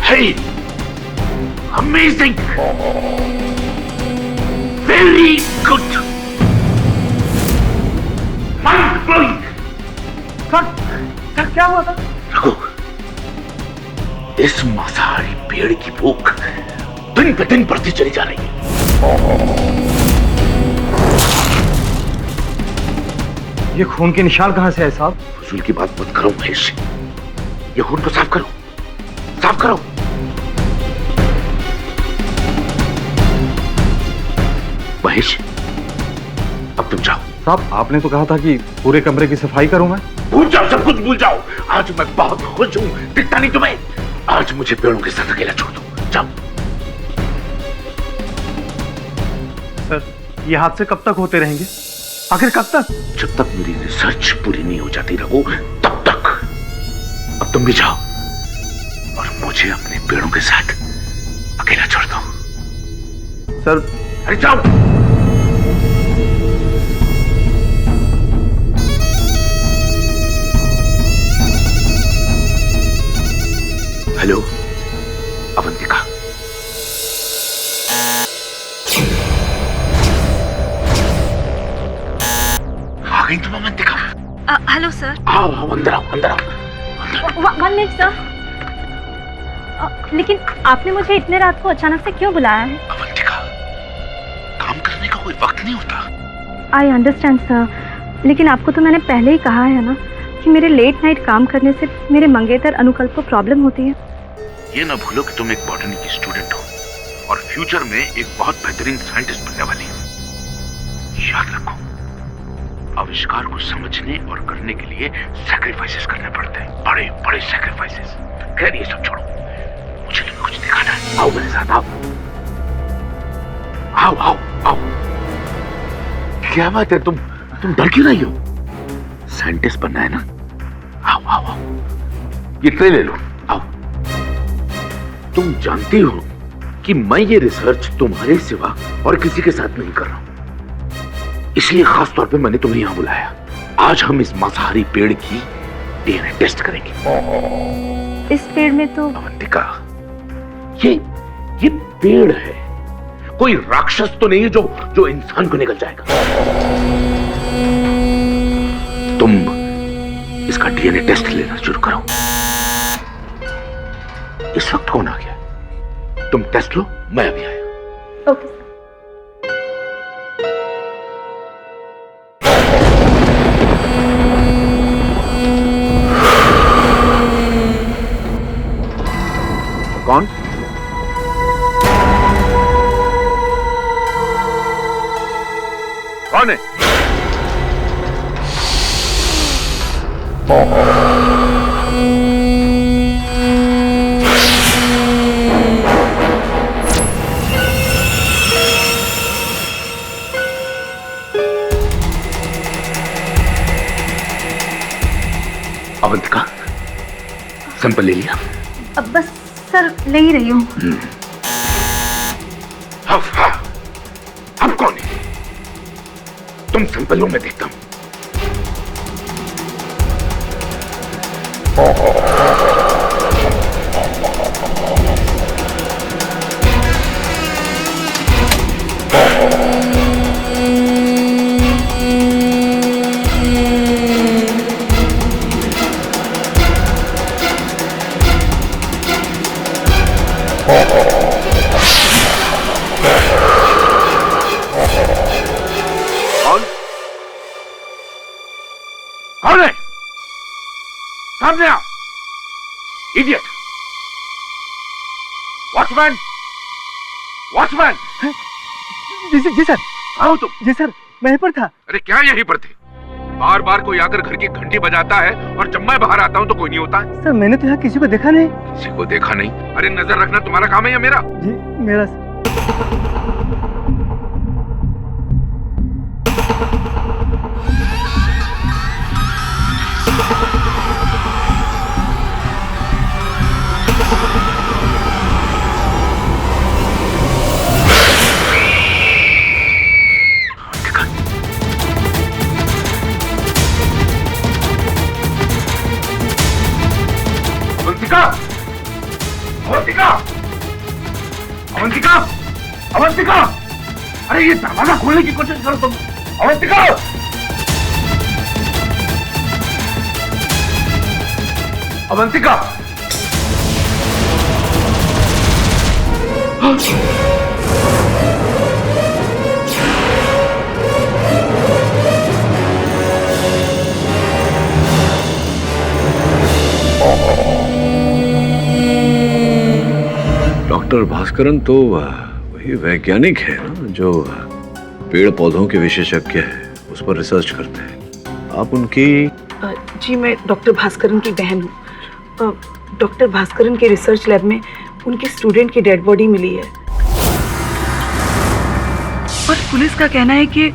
Hey! Amazing! Very good! Mind blowing! Sir क्या हुआ था? रघु, इस मांसाहारी पेड़ की भूख दिन पे दिन बढ़ती चली जा रही है। ये खून के निशान कहां से है साहब? फजूल की बात मत करो महेश, ये खून को साफ करो, साफ करो। महेश, अब तुम जाओ। साहब आपने तो कहा था कि पूरे कमरे की सफाई करूं मैं। भूल जाओ, सब कुछ भूल जाओ। आज मैं बहुत खुश हूं, दिखता नहीं तुम्हें? आज मुझे पेड़ों के साथ अकेला छोड़ दो, जाओ। सर ये हादसे कब तक होते रहेंगे? आखिर कब तक? जब तक मेरी रिसर्च पूरी नहीं हो जाती रघु, तब तक। अब तुम भी जाओ और मुझे अपने पेड़ों के साथ अकेला छोड़ दो। सर अरे जाओ। हेलो अवंतिका, आ गई तुम अवंतिका? Hello sir. आओ आओ, अंदर आओ, अंदर आओ। 1 मिनट सर। लेकिन आपने मुझे इतने रात को अचानक से क्यों बुलाया है? अवंतिका, काम करने का कोई वक्त नहीं होता। आई अंडरस्टैंड सर, लेकिन आपको तो मैंने पहले ही कहा है ना कि मेरे लेट नाइट काम करने से मेरे मंगेतर अनुकल्प को प्रॉब्लम होती है। ये ना भूलो कि तुम एक बॉटनी की स्टूडेंट हो और फ्यूचर में एक बहुत बेहतरीन साइंटिस्ट बनने वाली हो। याद रखो, आविष्कार को समझने और करने के लिए सैक्रिफाइसेस करने पड़ते हैं, बड़े बड़े सैक्रिफाइसेस। खैर ये सब छोड़ो, मुझे तुम्हें कुछ दिखाना है। आओ मेरे साथ, आओ आओ आओ आओ। क्या बात है, तुम डर क्यों नहीं हो? साइंटिस्ट बनना है ना? आओ आओ आओ, ये ट्रे ले लो, आओ। तुम जानती हो कि मैं ये रिसर्च तुम्हारे सिवा और किसी के साथ नहीं कर रहा हूं, इसलिए खास तौर पे मैंने तुम्हें यहां बुलाया। आज हम इस मांसाहारी पेड़ की डीएनए टेस्ट करेंगे। इस पेड़ में तो अवंतिका, ये पेड़ है, कोई राक्षस तो नहीं है जो इंसान को निकल जाएगा। तुम इसका डीएनए टेस्ट लेना शुरू करो। इस वक्त कौन आ गया? तुम टेस्ट लो, मैं अभी आया। Okay sir. कौन? कौन है? अवंतिका, सैंपल ले लिया? अब बस सर ले ही रही हूँ। अब कौन है? तुम सैंपल लो, मैं देखता हूं। कौन है? सामने आओ, इडियट! Watchman, watchman! जी सर। आओ तुम। जी सर, मैं यहीं पर था। अरे क्या यहीं पर थे? बार बार कोई आकर घर की घंटी बजाता है और जब मैं बाहर आता हूँ तो कोई नहीं होता है। सर मैंने तो यहाँ किसी को देखा नहीं। किसी को देखा नहीं? अरे नजर रखना तुम्हारा काम है या मेरा? जी मेरा सर। अवंतिका! अवंतिका! अवंतिका! अवंतिका! अरे ये दरवाजा खोलने की कोशिश करो तुम। अवंतिका! अवंतिका! डॉक्टर भास्करन तो वही वैज्ञानिक है ना जो पेड़ पौधों के विशेषज्ञ है, उस पर रिसर्च करते हैं। आप उनकी? जी मैं डॉक्टर भास्करन की बहन हूँ। डॉक्टर भास्करन के रिसर्च लैब में उनके स्टूडेंट की डेड बॉडी मिली है और पुलिस का कहना है कि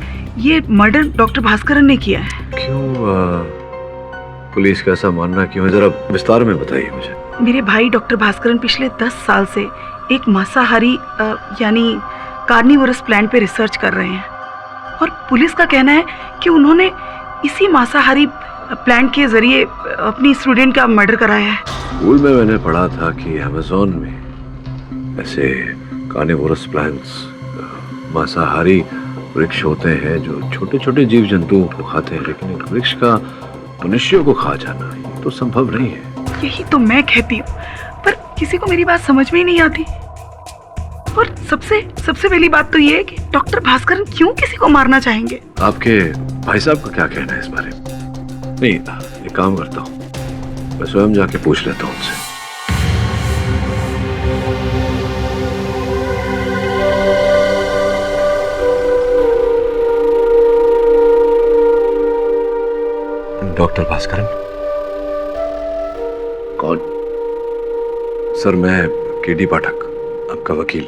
ये मर्डर डॉक्टर भास्करन ने किया है। क्यों पुलिस का ऐसा मानना क्यों है? जरा विस्तार में बताइए मुझे। मेरे भाई डॉक्टर भास्करन पिछले 10 साल से एक मांसाहारी यानी कार्निवोरस प्लांट पे रिसर्च कर रहे हैं और पुलिस का कहना है कि उन्होंने इसी मांसाहारी प्लांट के जरिए अपनी स्टूडेंट का मर्डर कराया है। स्कूल में मैंने पढ़ा था कि अमेज़न में ऐसे कार्निवोरस प्लांट्स मांसाहारी वृक्ष होते हैं जो छोटे छोटे जीव जंतुओं को खाते हैं, लेकिन एक वृक्ष का मनुष्यों को खा जाना ये तो संभव नहीं है। यही तो मैं कहती हूँ, पर किसी को मेरी बात समझ में ही नहीं आती। और सबसे पहली बात तो ये है कि डॉक्टर भास्करन क्यों किसी को मारना चाहेंगे? आपके भाई साहब का क्या कहना है इस बारे में? नहीं, एक काम करता हूँ, मैं स्वयं जाके पूछ लेता हूँ उनसे। डॉक्टर भास्करन? कौन? सर मैं केडी पाठक, आपका वकील।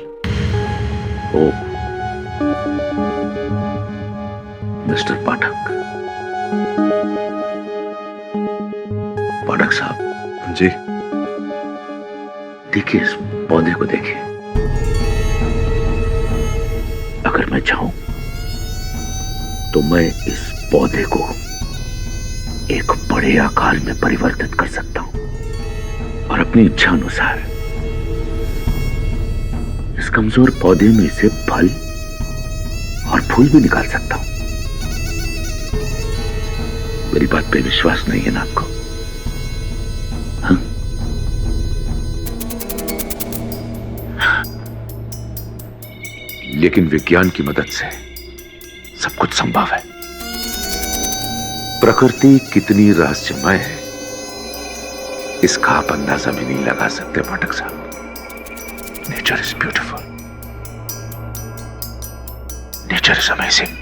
ओ, मिस्टर पाठक। पाठक साहब जी। देखिए इस पौधे को देखिए। अगर मैं चाहूं तो मैं इस पौधे को एक बड़े आकार में परिवर्तित कर सकता हूं और अपनी इच्छा अनुसार इस कमजोर पौधे में से फल और फूल भी निकाल सकता हूं। मेरी बात पे विश्वास नहीं है ना आपको? हाँ? लेकिन विज्ञान की मदद से सब कुछ संभव है। प्रकृति कितनी रहस्यमय है इसका आप अंदाजा भी नहीं लगा सकते पाठक साहब। Nature is beautiful, nature is amazing.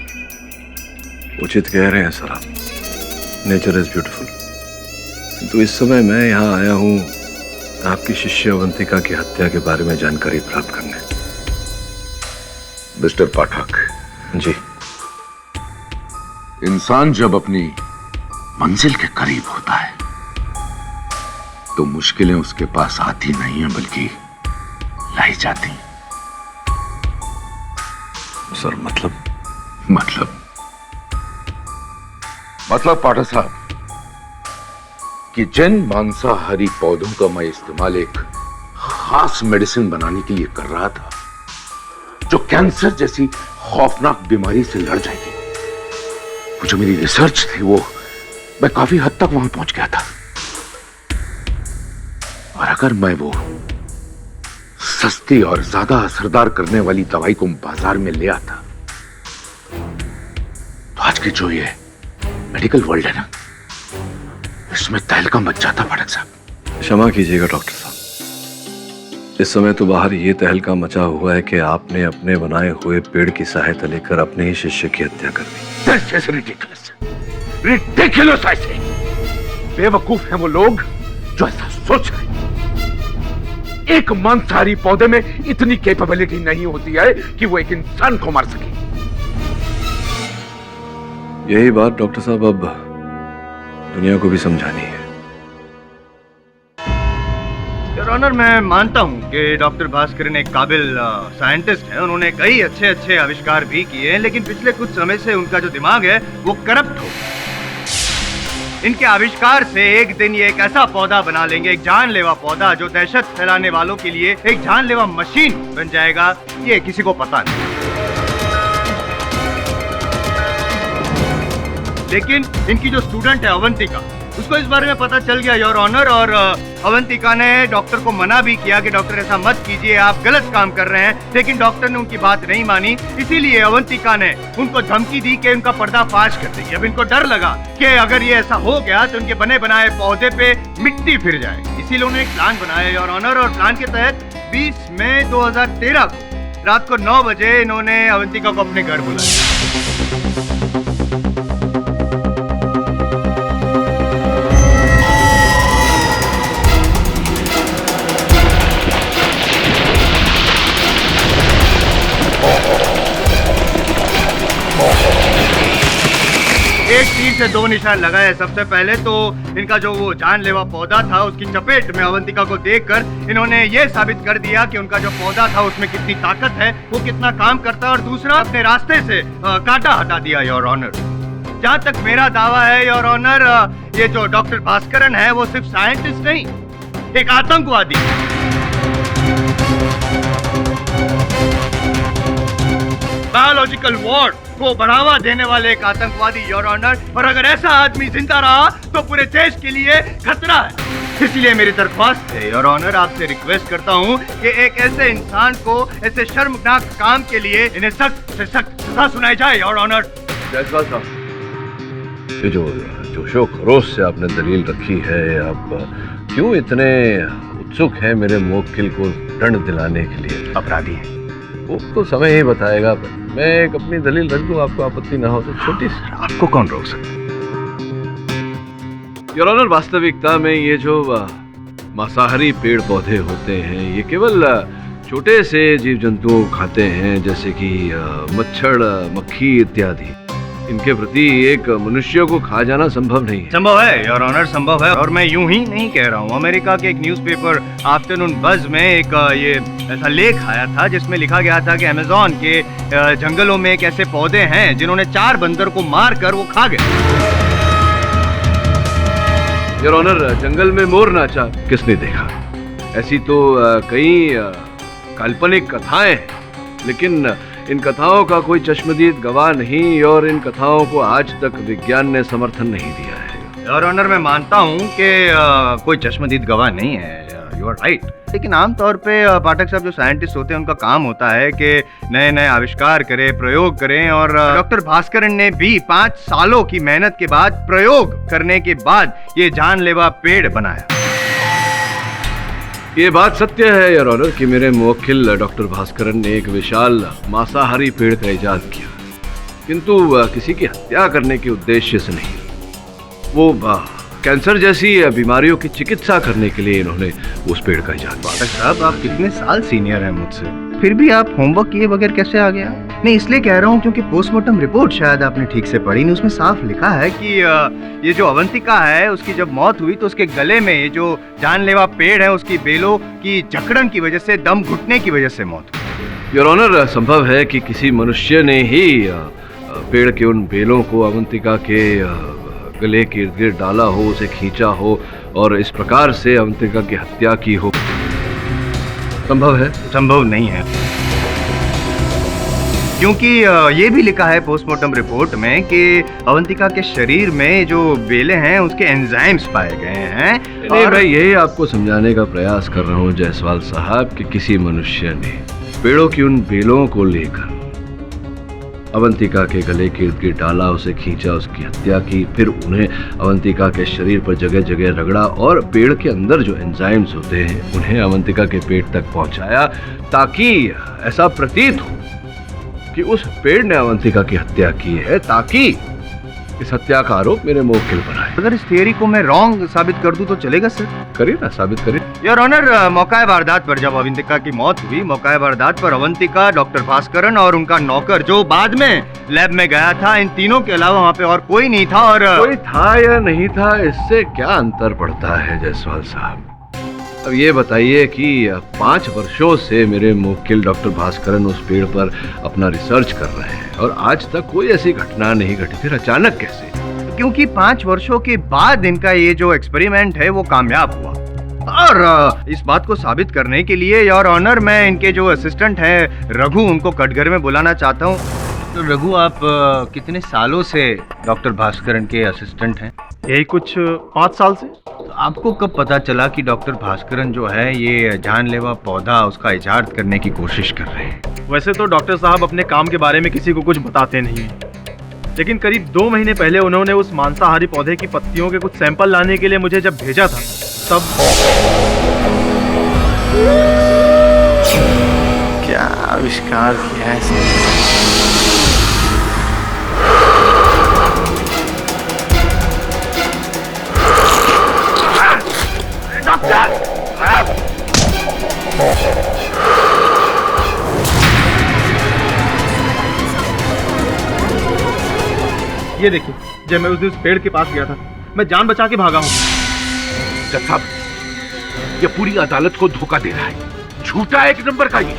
उचित कह रहे हैं सर आप, नेचर इज ब्यूटीफुल। तो इस समय मैं यहाँ आया हूँ आपकी शिष्य अवंतिका की हत्या के बारे में जानकारी प्राप्त करने। मिस्टर पाठक जी। इंसान जब अपनी मंजिल के करीब होता है तो मुश्किलें उसके पास आती नहीं हैं बल्कि लाई जाती। सर मतलब पाठक साहब कि जिन मांसाहारी पौधों का मैं इस्तेमाल एक खास मेडिसिन बनाने के लिए कर रहा था जो कैंसर जैसी खौफनाक बीमारी से लड़ जाएगी, वो जो मेरी रिसर्च थी वो मैं काफी हद तक वहां पहुंच गया था। और अगर मैं वो सस्ती और ज्यादा असरदार करने वाली दवाई को बाजार में ले आता तो आज की जो ये मेडिकल वर्ल्ड है ना, इसमें तहलका मच जाता। पाठक साहब क्षमा कीजिएगा डॉक्टर साहब, इस समय तो बाहर ये तहलका मचा हुआ है कि आपने अपने बनाए हुए पेड़ की सहायता लेकर अपने ही शिष्य की हत्या कर दी। This is ridiculous. Ridiculous ऐसे बेवकूफ हैं वो लोग जो ऐसा सोच रहे हैं। एक मांसाहारी पौधे में इतनी कैपेबिलिटी नहीं होती है कि वो एक इंसान को मार सके। यही बात डॉक्टर साहब अब दुनिया को भी समझानी है। योर ऑनर, मैं मानता हूं कि डॉक्टर भास्करन एक काबिल साइंटिस्ट हैं। उन्होंने कई अच्छे आविष्कार भी किए हैं, लेकिन पिछले कुछ समय से उनका जो दिमाग है वो करप्ट हो गया। इनके आविष्कार से एक दिन ये एक ऐसा पौधा बना लेंगे, एक जानलेवा पौधा जो दहशत फैलाने वालों के लिए एक जानलेवा मशीन बन जाएगा, ये किसी को पता नहीं। लेकिन इनकी जो स्टूडेंट है अवंतिका, उसको इस बारे में पता चल गया योर ऑनर, और अवंतिका ने डॉक्टर को मना भी किया कि डॉक्टर ऐसा मत कीजिए, आप गलत काम कर रहे हैं, लेकिन डॉक्टर ने उनकी बात नहीं मानी। इसीलिए अवंतिका ने उनको धमकी दी कि उनका पर्दाफाश कर देगी। अब इनको डर लगा कि अगर ये ऐसा हो गया तो उनके बने बनाए पौधे पे मिट्टी फिर जाएगी। इसीलिए उन्होंने एक प्लान बनाया योर ऑनर, और प्लान के तहत 20 मई 2013 को रात को 9 बजे इन्होंने अवंतिका को अपने घर बुलाया। एक तीर से दो निशान लगाए। सबसे पहले तो इनका जो वो जानलेवा पौधा था उसकी चपेट में अवंतिका को देखकर इन्होंने ये साबित कर दिया कि उनका जो पौधा था उसमें कितनी ताकत है, वो कितना काम करता है, और दूसरा अपने रास्ते से कांटा हटा दिया योर ऑनर। जहाँ तक मेरा दावा है योर ऑनर, ये जो डॉक्टर भास्करन है वो सिर्फ साइंटिस्ट नहीं, एक आतंकवादी। बायोलॉजिकल वॉर को बढ़ावा देने वाले एक आतंकवादी योर ऑनर, और अगर ऐसा आदमी जिंदा रहा तो पूरे देश के लिए खतरा है। इसलिए मेरी दरख्वास्त है योर ऑनर, आपसे रिक्वेस्ट करता हूं कि एक ऐसे इंसान को ऐसे शर्मनाक काम के लिए इन्हें सख्त से सख्त सजा सुनाई जाए योर ऑनर। जयसवाल साहब, ये जो जोशो खरोश से आपने दलील रखी है, आप क्यों इतने उत्सुक हैं मेरे मुवक्किल को दंड दिलाने के लिए? अपराधी है वो तो समय ही बताएगा। मैं एक अपनी दलील रख दूं, आपको आपत्ति ना हो तो? छोटी सी। आपको कौन रोक सकता? योर ऑनर, वास्तविकता में ये जो मांसाहारी पेड़ पौधे होते हैं ये केवल छोटे से जीव जंतु खाते हैं, जैसे कि मच्छर, मक्खी इत्यादि। इनके प्रति एक मनुष्य को खा जाना संभव नहीं है। संभव है योर ऑनर, संभव है, और मैं यूं ही नहीं कह रहा हूँ। अमेरिका के एक न्यूज़पेपर आफ्टरनून बज़ में एक ये ऐसा लेख आया था जिसमें लिखा गया था कि अमेज़न के जंगलों में एक ऐसे पौधे हैं जिन्होंने 4 बंदर को मार कर वो खा गए। योर ऑनर, जंगल में मोर नाचा किसने देखा? ऐसी तो कई काल्पनिक कथाएं हैं, लेकिन इन कथाओं का कोई चश्मदीद गवाह नहीं, और इन कथाओं को आज तक विज्ञान ने समर्थन नहीं दिया है। योर ऑनर, मैं मानता हूँ कि कोई चश्मदीद गवाह नहीं है, यू आर राइट, लेकिन आमतौर पे पाठक साहब जो साइंटिस्ट होते हैं उनका काम होता है कि नए नए आविष्कार करें, प्रयोग करें, और डॉक्टर भास्करन ने भी 5 सालों की मेहनत के बाद, प्रयोग करने के बाद ये जानलेवा पेड़ बनाया। ये बात सत्य है योर ऑनर कि मेरे मुवक्किल डॉक्टर भास्करन ने एक विशाल मांसाहारी पेड़ का इजाद किया, किंतु किसी की हत्या करने के उद्देश्य से नहीं। वो कैंसर जैसी बीमारियों की चिकित्सा करने के लिए इन्होंने उस पेड़ का इजाद किया। पाठक साहब, आप कितने साल सीनियर हैं मुझसे, फिर भी आप होमवर्क किए बगैर कैसे आ गया? नहीं, इसलिए कह रहा हूँ क्योंकि पोस्टमार्टम रिपोर्ट शायद आपने ठीक से पढ़ी नहीं। उसमें साफ लिखा है कि ये जो अवंतिका है उसकी जब मौत हुई तो उसके गले में ये जो जानलेवा पेड़ है उसकी बेलों की जकड़न की वजह से, दम घुटने की वजह से मौत हुई। योर ऑनर, संभव है कि किसी मनुष्य ने ही पेड़ के उन बेलों को अवंतिका के गले के इर्द गिर्द डाला हो, उसे खींचा हो और इस प्रकार से अवंतिका की हत्या की हो। संभव है? संभव नहीं है, क्योंकि ये भी लिखा है पोस्टमार्टम रिपोर्ट में कि अवंतिका के शरीर में जो बेले हैं उसके एंजाइम्स पाए गए हैं। नहीं, मैं यही आपको समझाने का प्रयास कर रहा हूँ जायसवाल साहब कि किसी मनुष्य ने पेड़ों की उन बेलों को लेकर अवंतिका के गले के इर्द गिर्द डाला, उसे खींचा, उसकी हत्या की, फिर उन्हें अवंतिका के शरीर पर जगह जगह रगड़ा और पेड़ के अंदर जो एंजाइम्स होते हैं उन्हें अवंतिका के पेट तक पहुंचाया, ताकि ऐसा प्रतीत हो कि उस पेड़ ने अवंतिका की हत्या की है, ताकि इस हत्या का आरोप मेरे मुवक्किल पर आए। अगर इस थियरी को मैं रॉन्ग साबित कर दूं तो चलेगा सर? करिए ना, साबित करिए। योर ऑनर, मौका वारदात पर जब अवंतिका की मौत हुई, मौका वारदात पर अवंतिका, डॉक्टर भास्करन और उनका नौकर जो बाद में लैब में गया था, इन तीनों के अलावा वहाँ पे और कोई नहीं था। और कोई था या नहीं था, इससे क्या अंतर पड़ता है जायसवाल साहब? अब ये बताइए कि 5 वर्षों से मेरे मुवक्किल डॉक्टर भास्करन उस पेड़ पर अपना रिसर्च कर रहे हैं और आज तक कोई ऐसी घटना नहीं घटी, फिर अचानक कैसे? क्योंकि 5 वर्षों के बाद इनका ये जो एक्सपेरिमेंट है वो कामयाब हुआ। और इस बात को साबित करने के लिए योर ऑनर, मैं इनके जो असिस्टेंट हैं रघु, उनको कटघर में बुलाना चाहता हूँ। तो रघु, आप कितने सालों से डॉक्टर भास्करन के असिस्टेंट हैं? यही कुछ 5 साल से। तो आपको कब पता चला कि डॉक्टर भास्करन जो है ये जानलेवा पौधा उसका इजाद करने की कोशिश कर रहे हैं? वैसे तो डॉक्टर साहब अपने काम के बारे में किसी को कुछ बताते नहीं हैं, लेकिन करीब 2 महीने पहले उन्होंने उस मांसाहारी पौधे की पत्तियों के कुछ सैंपल लाने के लिए मुझे जब भेजा था, तब क्या आविष्कार किया है? ये देखिए, जब मैं उस दिन उस पेड़ के पास गया था, मैं जान बचा के भागा हूँ। जज साहब, ये पूरी अदालत को धोखा दे रहा है, झूठा एक नंबर का ये।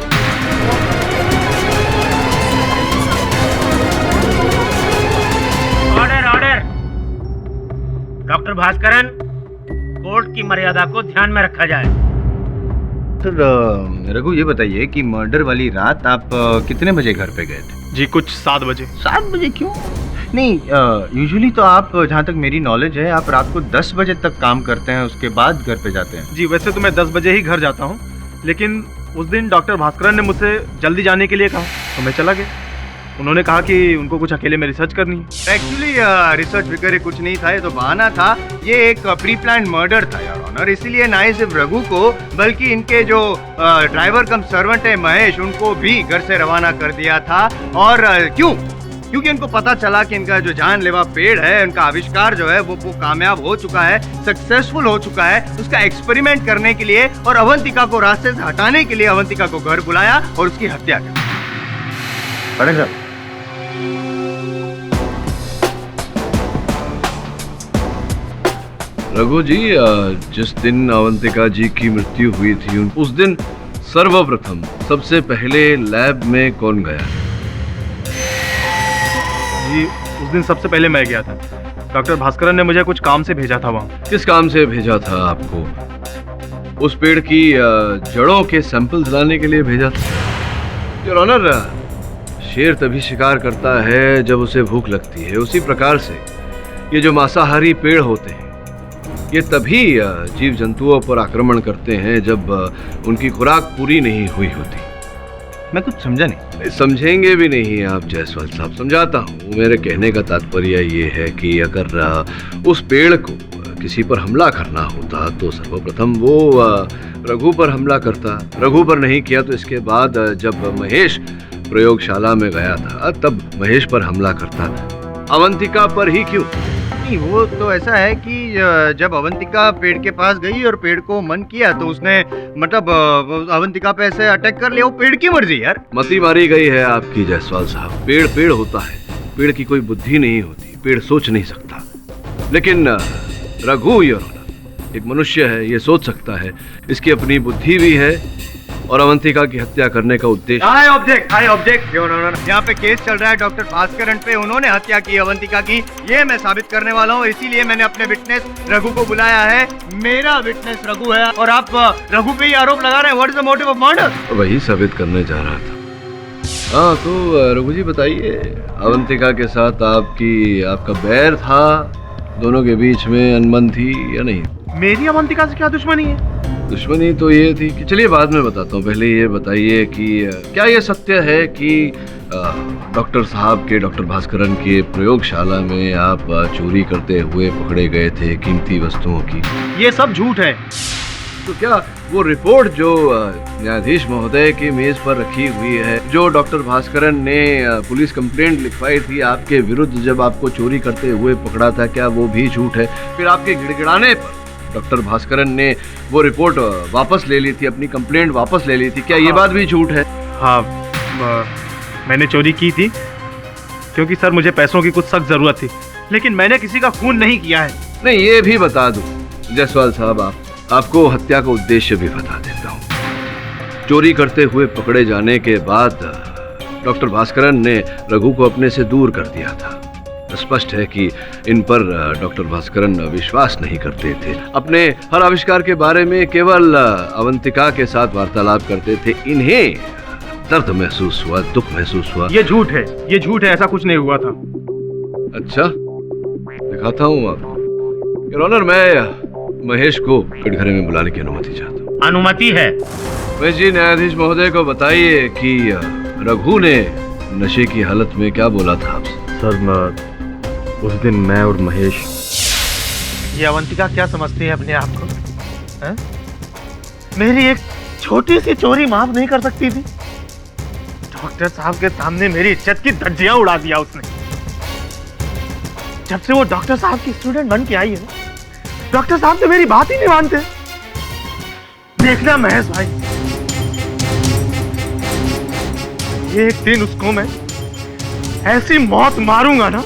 Order order. Doctor Bhaskaran, court की मर्यादा को ध्यान में रखा जाए। सर रघु, ये बताइए कि मर्डर वाली रात आप कितने बजे घर पे गए थे? जी कुछ 7 बजे। 7 बजे क्यों? नहीं, यूजुअली तो आप, जहाँ तक मेरी नॉलेज है, आप रात को 10 बजे तक काम करते हैं, उसके बाद घर पे जाते हैं। जी वैसे तो मैं 10 बजे ही घर जाता हूँ, लेकिन उस दिन डॉक्टर भास्करन ने मुझसे जल्दी जाने के लिए कहा तो मैं चला गया। उन्होंने कहा कि उनको कुछ अकेले में रिसर्च करनी है। एक्चुअली रिसर्च वगैरह कुछ नहीं था, ये तो बहाना था। ये एक प्री प्लान मर्डर था योर ऑनर, इसीलिए ना ही सिर्फ रघु को बल्कि इनके जो ड्राइवर कम सर्वेंट है महेश, उनको भी घर से रवाना कर दिया था। और क्यों? क्योंकि उनको पता चला कि इनका जो जानलेवा पेड़ है, उनका आविष्कार जो है वो कामयाब हो चुका है, सक्सेसफुल हो चुका है। उसका एक्सपेरिमेंट करने के लिए और अवंतिका को रास्ते से हटाने के लिए अवंतिका को घर बुलाया और उसकी हत्या की। रघु जी, जिस दिन अवंतिका जी की मृत्यु हुई थी, उस दिन सर्वप्रथम सबसे पहले लैब में कौन गया? जी उस दिन सबसे पहले मैं गया था। डॉक्टर भास्करन ने मुझे कुछ काम से भेजा था वहाँ। किस काम से भेजा था आपको? उस पेड़ की जड़ों के सैंपल्स लाने के लिए भेजा था। योर ऑनर, शेर तभी शिकार करता है जब उसे भूख लगती है। उसी प्रकार से ये जो मांसाहारी पेड़ होते हैं, ये तभी जीव जंतुओं पर आक्रमण करते हैं जब उनकी खुराक पूरी नहीं हुई होती। मैं कुछ समझा नहीं। समझेंगे भी नहीं आप जायसवाल साहब, समझाता हूँ। मेरे कहने का तात्पर्य ये है कि अगर उस पेड़ को किसी पर हमला करना होता तो सर्वप्रथम वो रघु पर हमला करता। रघु पर नहीं किया तो इसके बाद जब महेश प्रयोगशाला में गया था तब महेश पर हमला करता। अवंतिका पर ही क्यों? नहीं, वो तो ऐसा है कि जब अवंतिका पेड़ के पास गई और पेड़ को मन किया तो उसने मतलब अवंतिका पे ऐसे अटैक कर लिया। वो पेड़ की मर्जी यार। मती मारी गई है आपकी जायसवाल साहब। पेड़ पेड़ होता है, पेड़ की कोई बुद्धि नहीं होती, पेड़ सोच नहीं सकता। लेकिन रघु एक मनुष्य है, ये सोच सकता है, इसकी अपनी बुद्धि भी है और अवंतिका की हत्या करने का उद्देश्य। I object your honour. यहाँ पे केस चल रहा है डॉक्टर भास्करन पे, उन्होंने हत्या की अवंतिका की, ये मैं साबित करने वाला हूँ। इसीलिए मैंने अपने विटनेस रघु को बुलाया है। मेरा विटनेस रघु है और आप रघु पे ही आरोप लगा रहे हैं। What is the motive of murder? वही साबित करने जा रहा था। हाँ तो रघु जी बताइए, अवंतिका के साथ आपका बैर था? दोनों के बीच में अनबन थी या नहीं? मेरी अवंतिका से क्या दुश्मनी है? दुश्मनी तो ये थी कि चलिए बाद में बताता हूँ, पहले ये बताइए कि क्या ये सत्य है कि डॉक्टर साहब के, डॉक्टर भास्करन के प्रयोगशाला में आप चोरी करते हुए पकड़े गए थे कीमती वस्तुओं की? ये सब झूठ है। तो क्या वो रिपोर्ट जो न्यायाधीश महोदय की मेज पर रखी हुई है, जो डॉक्टर भास्करन ने पुलिस कंप्लेंट लिखवाई थी आपके विरुद्ध जब आपको चोरी करते हुए पकड़ा था, क्या वो भी झूठ है? फिर आपके गिड़गिड़ाने पर डॉक्टर भास्करन ने वो रिपोर्ट वापस ले ली थी, अपनी कंप्लेंट वापस ले ली थी, क्या ये बात भी झूठ है? हाँ, मैंने चोरी की थी क्योंकि सर मुझे पैसों की कुछ सख्त जरूरत थी, लेकिन मैंने किसी का खून नहीं किया है। नहीं, ये भी बता दूं जायसवाल साहब, आपको हत्या का उद्देश्य भी बता देता हूँ। चोरी करते हुए पकड़े जाने के बाद डॉक्टर भास्करन ने रघु को अपने से दूर कर दिया था। स्पष्ट है कि इन पर डॉक्टर भास्करन विश्वास नहीं करते थे, अपने हर आविष्कार के बारे में केवल अवंतिका के साथ वार्तालाप करते थे। इन्हें दर्द महसूस हुआ, दुख महसूस हुआ। ये झूठ है, ये झूठ है, ऐसा कुछ नहीं हुआ था। अच्छा, दिखाता हूँ आपको। योर ऑनर, मैं महेश को कटघरे में बुलाने की अनुमति चाहता हूँ। अनुमति है। महेश जी, न्यायाधीश महोदय को बताइए कि रघु ने नशे की हालत में क्या बोला था आपसे? सर, उस दिन मैं और महेश, ये अवंतिका क्या समझती है अपने आप को? है? मेरी एक छोटी सी चोरी माफ नहीं कर सकती थी? डॉक्टर साहब के सामने मेरी इज्जत की धज्जियां उड़ा दिया उसने। जब से वो डॉक्टर साहब की स्टूडेंट बन के आई है, डॉक्टर साहब तो मेरी बात ही नहीं मानते। देखना महेश भाई, एक दिन उसको मैं ऐसी मौत मारूंगा ना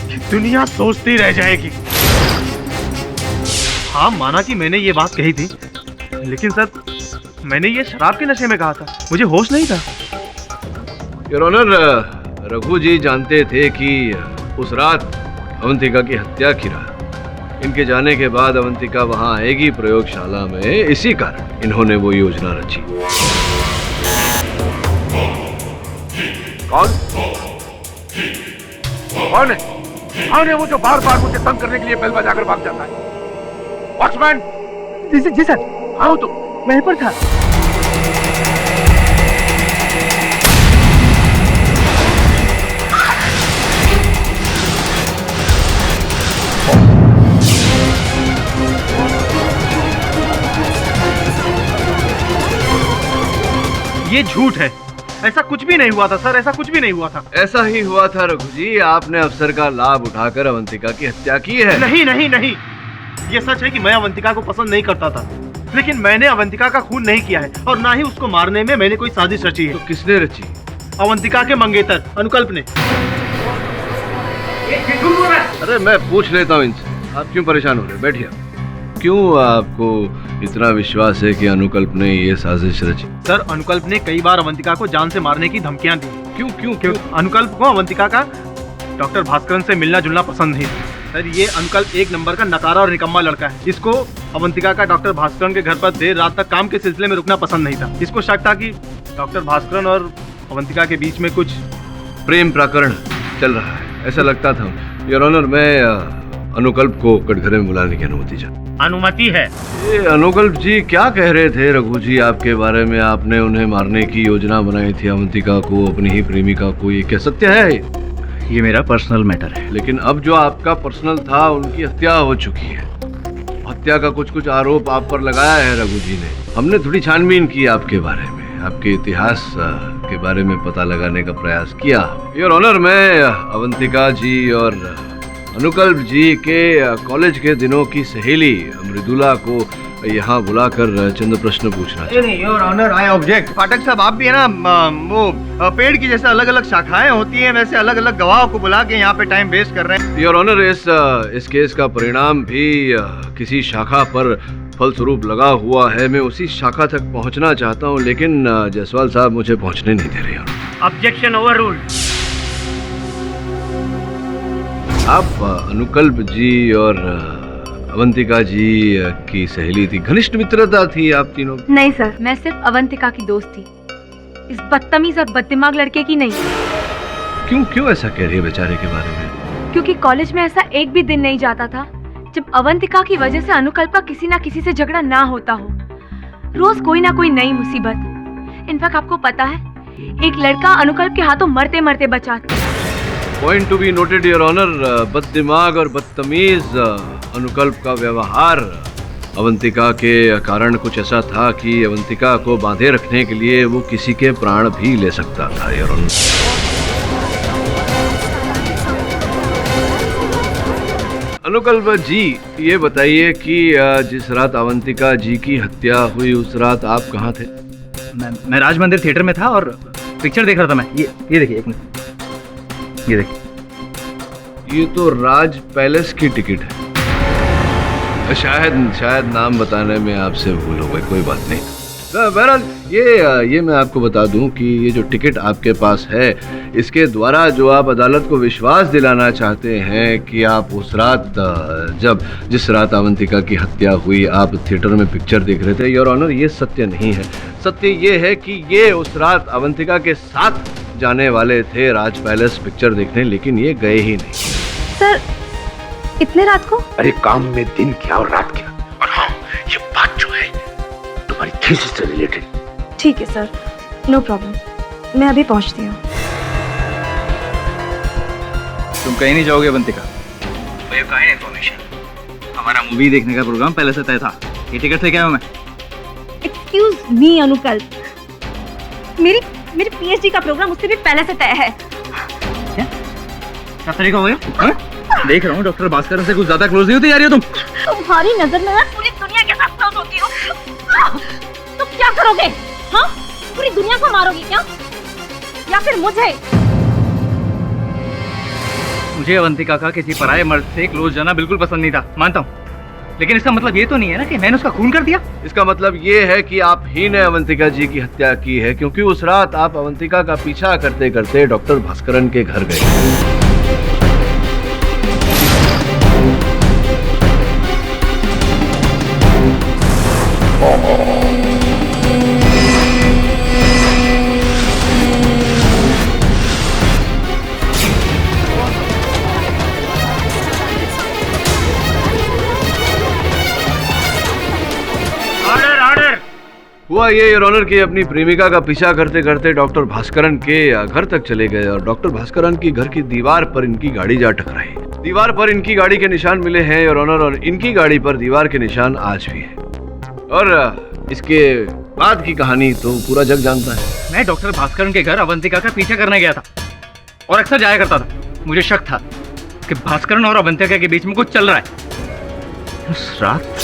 कि दुनिया सोचती रह जाएगी। हाँ, माना कि मैंने ये बात कही थी, लेकिन सर मैंने ये शराब के नशे में कहा था, मुझे होश नहीं था। योर ऑनर, रघु जी जानते थे कि उस रात अवंतिका की हत्या की रात, इनके जाने के बाद अवंतिका वहां आएगी प्रयोगशाला में, इसी कारण इन्होंने वो योजना रची। कौन कौन है? कौन है वो जो बार बार मुझे तंग करने के लिए बेल बजाकर भाग जाता है? वॉचमैन! जी सर। आओ तो। वहीं पर था। ये झूठ है, ऐसा कुछ भी नहीं हुआ था सर, ऐसा कुछ भी नहीं हुआ था। ऐसा ही हुआ था रघु जी, आपने अवसर का लाभ उठाकर अवंतिका की हत्या की है। नहीं नहीं नहीं, ये सच है कि मैं अवंतिका को पसंद नहीं करता था, लेकिन मैंने अवंतिका का खून नहीं किया है और ना ही उसको मारने में मैंने कोई साजिश रची है। तो किसने रची? अवंतिका के मंगेतर अनुकल्प ने। अरे मैं पूछ लेता हूँ इनसे, आप क्यों परेशान हो रहे? बैठिए। क्यों आपको इतना विश्वास है कि अनुकल्प ने ये साजिश रची? सर, अनुकल्प ने कई बार अवंतिका को जान से मारने की धमकियां दी। क्यों क्यों क्यों? अनुकल्प को अवंतिका का डॉक्टर भास्करन से मिलना जुलना पसंद नहीं। सर, ये अनुकल्प एक नंबर का नकारा और निकम्मा लड़का है। इसको अवंतिका का डॉक्टर भास्करन के घर पर देर रात तक काम के सिलसिले में रुकना पसंद नहीं था। इसको शक था कि डॉक्टर भास्करन और अवंतिका के बीच में कुछ प्रेम प्रकरण चल रहा है, ऐसा लगता था। योर ऑनर, मैं अनुकल्प को कटघरे में बुलाने की अनुमति चाहता। अनुमति है। ये अनुकल्प जी क्या कह रहे थे रघु जी आपके बारे में? आपने उन्हें मारने की योजना बनाई थी, अवंतिका को, अपनी ही प्रेमिका को, ये क्या सत्य है? ये मेरा पर्सनल मैटर है। लेकिन अब जो आपका पर्सनल था, उनकी हत्या हो चुकी है। हत्या का कुछ आरोप आप पर लगाया है रघु जी ने। हमने थोड़ी छानबीन की आपके बारे में, आपके इतिहास के बारे में पता लगाने का प्रयास किया। योर ऑनर, मैं अवंतिका जी और अनुकल्प जी के कॉलेज के दिनों की सहेली मृदुला को यहाँ बुलाकर चंद प्रश्न पूछना चाहिए। Your honour, I object. Pathak साहब, आप भी है ना, वो पेड़ की जैसे अलग अलग शाखाएं होती हैं, वैसे अलग अलग गवाहों को बुला के यहाँ पे टाइम वेस्ट कर रहे हैं। योर ऑनर, इस केस का परिणाम भी किसी शाखा पर फलस्वरूप लगा हुआ है। मैं उसी शाखा तक पहुँचना चाहता हूँ, लेकिन जायसवाल साहब मुझे पहुँचने नहीं दे रहे। Objection overruled. आप अनुकल्प जी और अवंतिका जी की सहेली थी, घनिष्ठ मित्रता थी आप तीनों? नहीं सर, मैं सिर्फ अवंतिका की दोस्त थी, इस बदतमीज और बददिमाग लड़के की नहीं। क्यों क्यों ऐसा कह रही है बेचारे के बारे में? क्योंकि कॉलेज में ऐसा एक भी दिन नहीं जाता था जब अवंतिका की वजह से अनुकल्प का किसी ना किसी से झगड़ा ना होता हो। रोज कोई ना कोई नई मुसीबत। इनफैक्ट आपको पता है, एक लड़का अनुकल्प के हाथों मरते मरते बचा। Point to be noted your honour, बददिमाग और बदतमीज अनुकल्प का व्यवहार अवंतिका के कारण कुछ ऐसा था कि अवंतिका को बांधे रखने के लिए वो किसी के प्राण भी ले सकता था योर ऑनर। अनुकल्प जी, ये बताइए कि जिस रात अवंतिका जी की हत्या हुई उस रात आप कहाँ थे? मैं राज मंदिर थिएटर में था और पिक्चर देख रहा था मैं। ये देखिए, एक मिनट, ये देखिए। ये तो राज पैलेस की टिकट है। शायद नाम बताने में आपसे भूल हो गई, कोई बात नहीं। बहरहाल ये मैं आपको बता दूं कि ये जो टिकट आपके पास है, इसके द्वारा जो आप अदालत को विश्वास दिलाना चाहते हैं कि आप उस रात जिस रात अवंतिका की हत्या हुई आप थिएटर में पिक्चर देख रहे थे, योर ऑनर, ये सत्य नहीं है। सत्य ये है कि ये उस रात अवंतिका के साथ जाने वाले थे राज पैलेस पिक्चर देखने, लेकिन ये गए ही नहीं। सर, इतने रात को? अरे काम में दिन क्या और रात क्या। और हाँ, ये बात जो है तुम्हारी थीसिस से रिलेटेड। ठीक है सर, नो प्रॉब्लम, मैं अभी पहुंचती हूँ। तुम कहीं नहीं जाओगे अवंतिका? मुझे कहाँ है इन्फॉर्मेशन? हमारा मूवी देखने का प्रोग्राम पहले से तय था। ये टिकट से क्या हूँ मैं? एक्सक्यूज मी अनुकल्प, मेरी पीएचडी का प्रोग्राम उससे भी पहले से तय है। क्या तरीका हो गया? देख रहा हूँ डॉक्टर भास्कर से कुछ ज्यादा क्लोज नहीं होती जा रही हो तुम। तुम्हारी नजर में मैं पूरी दुनिया के साथ क्लोज होती हूँ। तुम क्या करोगे? हाँ, पूरी दुनिया को मारोगी क्या, या फिर मुझे? मुझे अवंतिका का किसी पराये मर्द से क्लोज जाना बिल्कुल पसंद नहीं था, मानता हूँ, लेकिन इसका मतलब ये तो नहीं है ना कि मैंने उसका खून कर दिया। इसका मतलब ये है कि आप ही ने अवंतिका जी की हत्या की है, क्योंकि उस रात आप अवंतिका का पीछा करते करते डॉक्टर भास्करन के घर गए। हुआ ये योर ऑनर कि अपनी प्रेमिका का पीछा करते करते डॉक्टर भास्करन के घर तक चले गए और डॉक्टर भास्करन की घर की दीवार पर इनकी गाड़ी जा टकराई। दीवार पर इनकी गाड़ी के निशान मिले हैं योर ऑनर, और इनकी गाड़ी पर दीवार के निशान आज भी है। और इसके बाद की कहानी तो पूरा जग जानता है। मैं डॉक्टर भास्करन के घर अवंतिका का पीछा करने गया था और अक्सर जाया करता था। मुझे शक था कि भास्करन और अवंतिका के बीच में कुछ चल रहा है। उस रात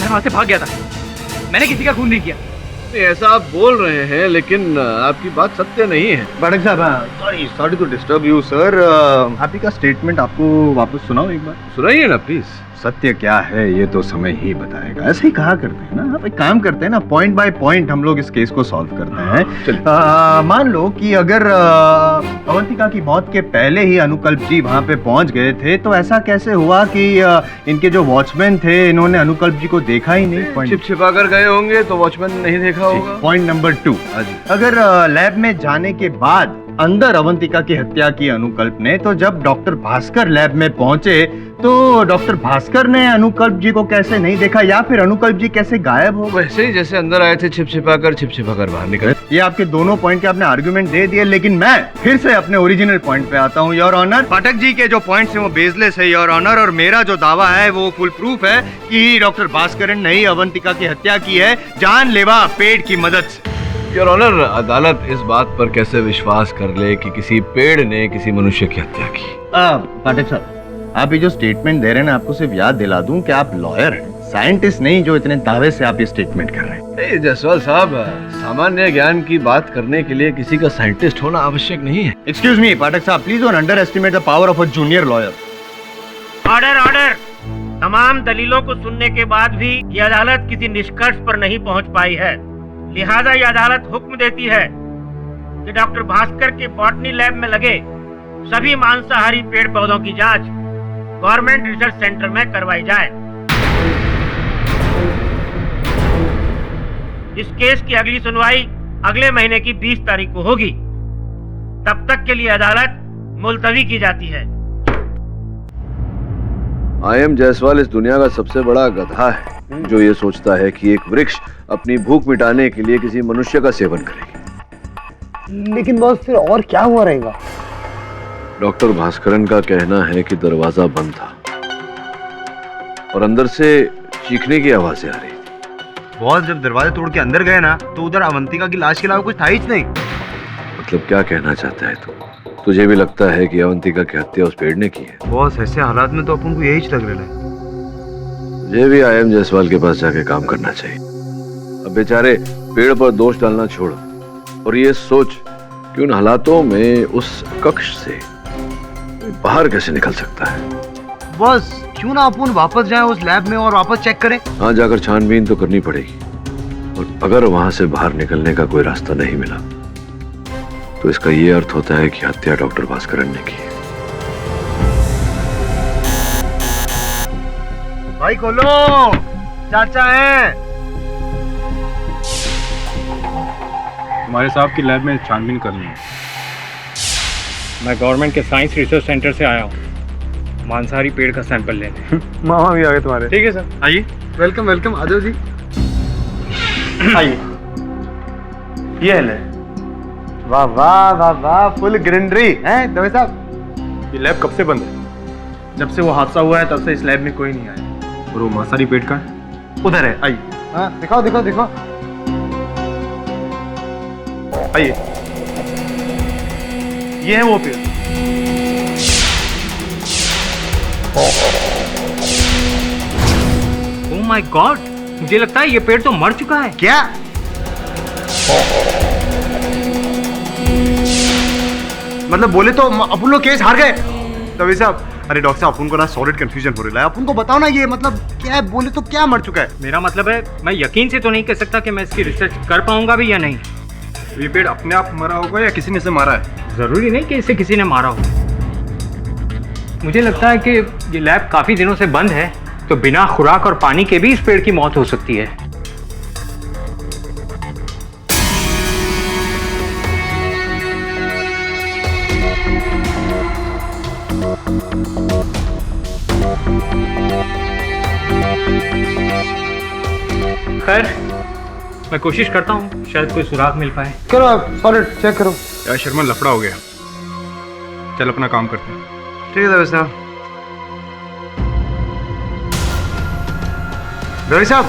वहां से भाग गया था। मैंने किसी का खून नहीं किया। ऐसा आप बोल रहे हैं, लेकिन आपकी बात सत्य नहीं है। पाठक साहब, sorry to disturb you sir, आप ही का स्टेटमेंट आपको वापस सुनाओ एक बार। सुनाइए ना प्लीज। सत्य क्या है ये तो समय ही बताएगा। ऐसे ही कहा करते हैं ना, आप एक काम करते हैं ना, पॉइंट बाय पॉइंट हम लोग इस केस को सॉल्व करते हैं। मान लो कि अगर अवंतिका की मौत के पहले ही अनुकल्प जी वहां पे पहुंच गए थे, तो ऐसा कैसे हुआ कि इनके जो वॉचमैन थे इन्होंने अनुकल्प जी को देखा ही नहीं? छिप छिपा कर गए होंगे तो वॉचमैन नहीं देखा होगा। पॉइंट नंबर 2, अगर लैब में जाने के बाद अंदर अवंतिका की हत्या की अनुकल्प ने, तो जब डॉक्टर भास्कर लैब में पहुंचे तो डॉक्टर भास्कर ने अनुकल्प जी को कैसे नहीं देखा, या फिर अनुकल्प जी कैसे गायब हो? वैसे ही जैसे अंदर आए थे छिप छिपा कर बाहर निकले। ये आपके दोनों पॉइंट के आपने आर्गुमेंट दे दिए, लेकिन मैं फिर से अपने ओरिजिनल पॉइंट पे आता हूँ योर ऑनर। पाठक जी के जो पॉइंट्स हैं वो बेसलेस है योर ऑनर, और मेरा जो दावा है वो फुल प्रूफ है कि डॉक्टर भास्करन ने ही अवंतिका की हत्या की है, जानलेवा पेड़ की मदद से। योर ऑनर, अदालत इस बात पर कैसे विश्वास कर ले कि किसी पेड़ ने किसी मनुष्य की हत्या की? पाठक साहब, आप ये जो स्टेटमेंट दे रहे हैं ना, आपको सिर्फ याद दिला दूं कि आप लॉयर हैं, साइंटिस्ट नहीं, जो इतने दावे से आप ये स्टेटमेंट कर रहे हैं। जायसवाल साहब, सामान्य ज्ञान की बात करने के लिए किसी का साइंटिस्ट होना आवश्यक नहीं है। एक्सक्यूज मी पाठक साहब, please don't under estimate the power of a junior lawyer. Order order. तमाम दलीलों को सुनने के बाद भी ये अदालत किसी निष्कर्ष पर नहीं पहुंच पाई है, लिहाजा ये अदालत हुक्म देती है कि डॉक्टर भास्कर के बॉटनी लैब में लगे सभी मांसाहारी पेड़ पौधों की जांच गवर्नमेंट रिसर्च सेंटर में करवाई जाए। इस केस की अगली सुनवाई अगले महीने की 20 तारीख को होगी। तब तक के लिए अदालत मुलतवी की जाती है। आईएम जायसवाल इस दुनिया का सबसे बड़ा गधा है जो ये सोचता है कि एक वृक्ष अपनी भूख मिटाने के लिए किसी मनुष्य का सेवन करेगी। लेकिन बॉस फिर और क्या हुआ रहेगा? डॉक्टर भास्करन का कहना है कि दरवाजा बंद था और अंदर से चीखने की आवाजें आ रही थी। बॉस जब दरवाजा तोड़ के अंदर गए ना तो उधर अवंतिका की लाश के अलावा कुछ था ही नहीं। मतलब क्या कहना चाहता है तू? तुझे भी लगता है कि अवंतिका की हत्या उस पेड़ ने की है? बॉस ऐसे हालात में तो अपन को यही लग रहा है। मुझे भी आईएम जायसवाल के पास जाके काम करना चाहिए। अब बेचारे पेड़ पर दोष डालना छोड़ और ये सोच कि उन हालातों में उस कक्ष से बाहर कैसे निकल सकता है। बॉस क्यों ना अपन वापस जाएं उस लैब में और वापस चेक करें? हाँ, जाकर छानबीन तो करनी पड़ेगी और अगर वहां से बाहर निकलने का कोई रास्ता नहीं मिला तो इसका ये अर्थ होता है कि हत्या डॉक्टर भास्करन ने की है। भाई खोलो, चाचा है। हमारे साहब की लैब में छानबीन करनी है। मैं गवर्नमेंट के साइंस रिसर्च सेंटर से आया हूँ मांसाहारी पेड़ का सैंपल लेने। मामा भी आ गए तुम्हारे। ठीक है सर, आइए। वेलकम वेलकम, आ जाओ जी। आइए। ये है। वाह वाह वाह वाह, फुल ग्रीनरी है दवे साहब। ये लैब कब से बंद है? जब से वो हादसा हुआ है तब से इस लैब में कोई नहीं आया। और वो मांसाहारी पेड़ का है? उधर है, आइए। हाँ दिखाओ दिखाओ दिखाओ। आइए, ये है वो पेड़। ओह माय गॉड, मुझे लगता है ये पेड़ तो मर चुका है। क्या? मतलब बोले तो अपन लोग केस हार गए। तभी साहब, अरे डॉक्टर साहब, अपन को ना सॉलिड कंफ्यूजन हो रहा है। अपन को बताओ ना ये मतलब क्या है, बोले तो क्या मर चुका है? मेरा मतलब है मैं यकीन से तो नहीं कह सकता कि मैं इसकी रिसर्च कर पाऊंगा भी या नहीं। ये पेड़ अपने आप मरा होगा या किसी ने इसे मारा है? जरूरी नहीं कि इसे किसी ने मारा हो। मुझे लगता है कि ये लैब काफी दिनों से बंद है, तो बिना खुराक और पानी के भी इस पेड़ की मौत हो सकती है। खैर, मैं कोशिश करता हूँ, शायद कोई सुराग मिल पाए। करो आप सॉलिड चेक करो। यार शर्मा, लफड़ा हो गया। चल अपना काम करते हैं। ठीक है दवे साहब। दवे साहब,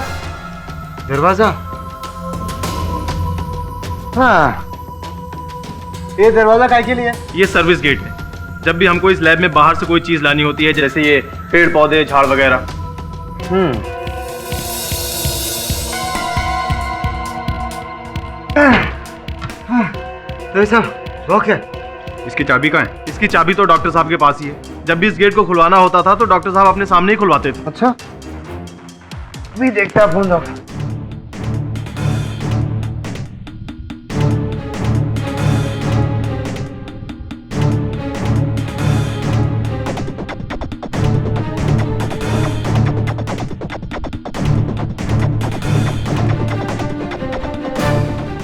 दरवाजा। हाँ, ये दरवाजा काय के लिए? ये सर्विस गेट है। जब भी हमको इस लैब में बाहर से कोई चीज लानी होती है, जैसे ये पेड़ पौधे झाड़ वगैरह। दवे साहब, लॉक है। इसकी चाबी कहाँ है? इसकी चाबी तो डॉक्टर साहब के पास ही है। जब भी इस गेट को खुलवाना होता था तो डॉक्टर साहब अपने सामने ही खुलवाते थे। अच्छा, अभी देखता फोन डॉक्टर।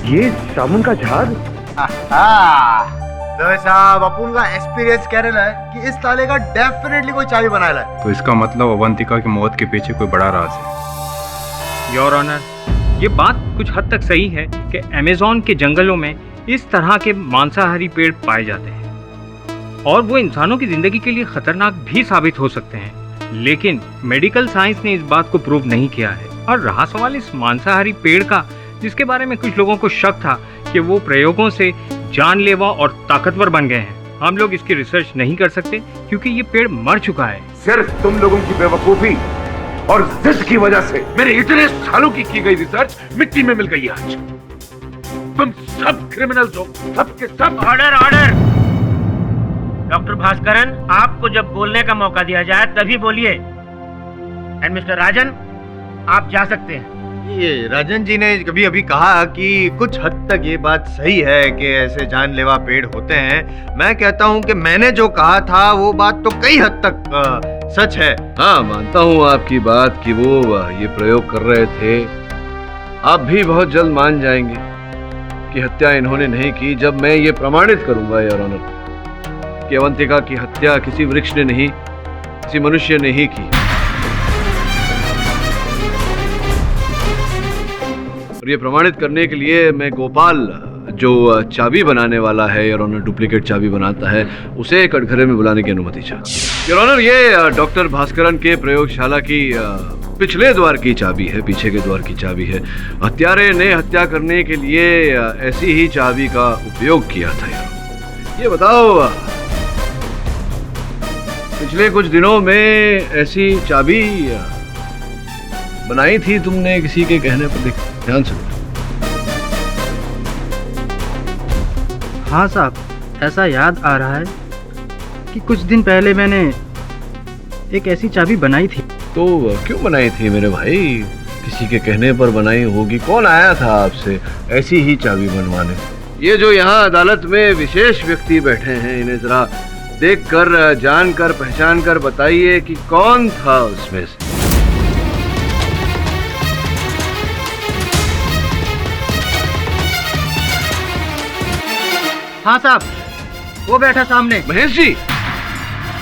ये साबुन का झाड़? दवे साहब, अपन का एक्सपीरियंस कह रहा है कि इस ताले का डेफिनेटली कोई चाबी बना है। तो इसका मतलब अवंतिका की मौत के पीछे कोई बड़ा राज है। योर ऑनर, ये बात कुछ हद तक सही है कि अमेज़न के जंगलों में इस तरह के मांसाहारी पेड़ पाए जाते हैं और वो इंसानों की जिंदगी के लिए खतरनाक भी साबित हो सकते हैं, लेकिन मेडिकल साइंस ने इस बात को प्रूव नहीं किया है। और रहा सवाल इस मांसाहारी पेड़ का, जिसके बारे में कुछ लोगों को शक था कि वो प्रयोगों से जानलेवा और ताकतवर बन गए हैं, हम लोग इसकी रिसर्च नहीं कर सकते क्योंकि ये पेड़ मर चुका है। सिर्फ तुम लोगों की बेवकूफी और जिद की वजह से मेरे इतने सालों की गई रिसर्च मिट्टी में मिल गई आज। तुम सब क्रिमिनल्स हो, सब के सब। Order order. डॉक्टर भास्करन, आपको जब बोलने का मौका दिया जाए तभी बोलिए। एंड मिस्टर राजन, आप जा सकते हैं। ये राजन जी ने कभी अभी कहा कि कुछ हद तक ये बात सही है कि ऐसे जानलेवा पेड़ होते हैं। मैं कहता हूँ कि मैंने जो कहा था वो बात तो कई हद तक सच है। हाँ, मानता हूँ आपकी बात कि वो ये प्रयोग कर रहे थे। आप भी बहुत जल्द मान जाएंगे। की हत्या इन्होंने नहीं की जब मैं ये प्रमाणित करूंगा योर ऑनर कि अवंतिका की हत्या किसी वृक्ष ने नहीं, किसी मनुष्य ने ही की। और ये प्रमाणित करने के लिए मैं गोपाल जो चाबी बनाने वाला है योर ऑनर, डुप्लीकेट चाबी बनाता है, उसे कटघरे में बुलाने की अनुमति चाहता योर ऑनर। ये डॉक्टर भास्करन के प्रयोगशाला की पिछले द्वार की चाबी है, पीछे के द्वार की चाबी है। हत्यारे ने हत्या करने के लिए ऐसी ही चाबी का उपयोग किया था यार। ये बताओ, पिछले कुछ दिनों में ऐसी चाबी बनाई थी तुमने किसी के कहने पर? ध्यान से। हाँ साहब, ऐसा याद आ रहा है कि कुछ दिन पहले मैंने एक ऐसी चाबी बनाई थी। तो क्यों बनाई थी मेरे भाई? किसी के कहने पर बनाई होगी। कौन आया था आपसे ऐसी ही चाबी बनवाने? ये जो यहाँ अदालत में विशेष व्यक्ति बैठे हैं, इन्हें जरा देखकर, जानकर, पहचान कर बताइए कि कौन था उसमें से। हाँ साहब, वो बैठा सामने। महेश जी?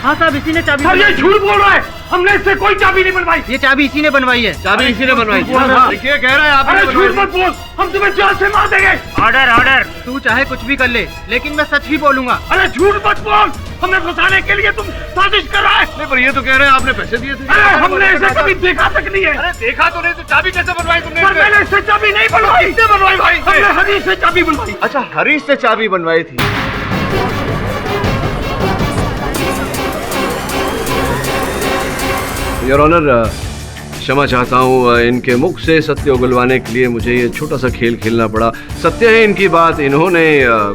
हाँ साहब, इसी ने चाबी। सर ये झूठ बोल रहा है, हमने इससे कोई चाबी नहीं बनवाई। ये चाबी इसी ने बनवाई है। चाबी इसी ने बनवाई थी। देखिए कह रहा है आप। अरे झूठ मत बोल, हम तुम्हें जान से मार देंगे। Order order. तू चाहे कुछ भी कर ले, लेकिन मैं सच ही बोलूंगा। अरे झूठ मत बोल, हमें फंसाने के लिए तुम साजिश कर रहा है। नहीं पर ये तो कह रहे हैं आपने पैसे दिए थे। अरे हमने इसे कभी देखा तक नहीं है। अरे देखा तो नहीं तो चाबी कैसे बनवाई तुमने? सर मैंने इससे चाबी नहीं बनवाई। किसने बनवाई भाई? हमने हरीश से चाबी बनवाई। अच्छा, हरीश से चाबी बनवाई थी। योर ऑनर, क्षमा चाहता हूँ, इनके मुख से सत्य उगलवाने के लिए मुझे ये छोटा सा खेल खेलना पड़ा। सत्य है इनकी बात, इन्होंने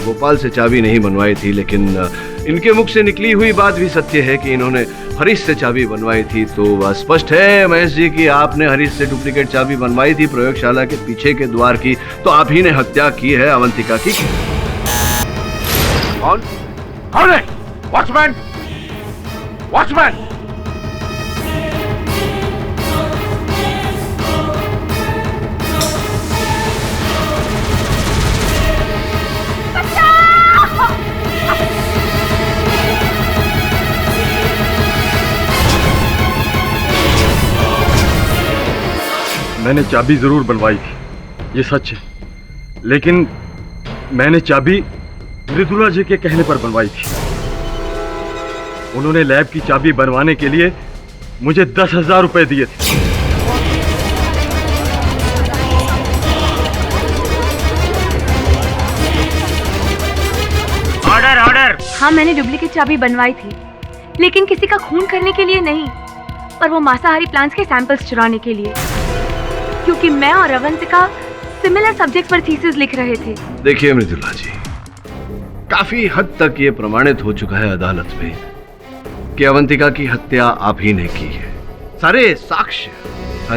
गोपाल से चाबी नहीं बनवाई थी, लेकिन इनके मुख से निकली हुई बात भी सत्य है कि इन्होंने हरीश से चाबी बनवाई थी। तो स्पष्ट है महेश जी कि आपने हरीश से डुप्लीकेट चाबी बनवाई थी प्रयोगशाला के पीछे के द्वार की, तो आप ही ने हत्या की है अवंतिका की। कौन? कौन है? वॉचमैन! वॉचमैन! मैंने चाबी जरूर बनवाई थी, ये सच है, लेकिन मैंने चाबी मृदुला जी के कहने पर बनवाई थी। उन्होंने लैब की चाबी बनवाने के लिए मुझे 10,000 रुपए दिए थे। Order order. हाँ, मैंने डुप्लीकेट चाबी बनवाई थी, लेकिन किसी का खून करने के लिए नहीं, पर वो मांसाहारी प्लांट्स के सैंपल्स चुराने के लिए, क्योंकि मैं और अवंतिका सिमिलर सब्जेक्ट पर थीसिस लिख रहे थे। देखिए मृदुला जी, काफी हद तक ये प्रमाणित हो चुका है अदालत में कि अवंतिका की हत्या आप ही ने की है। सारे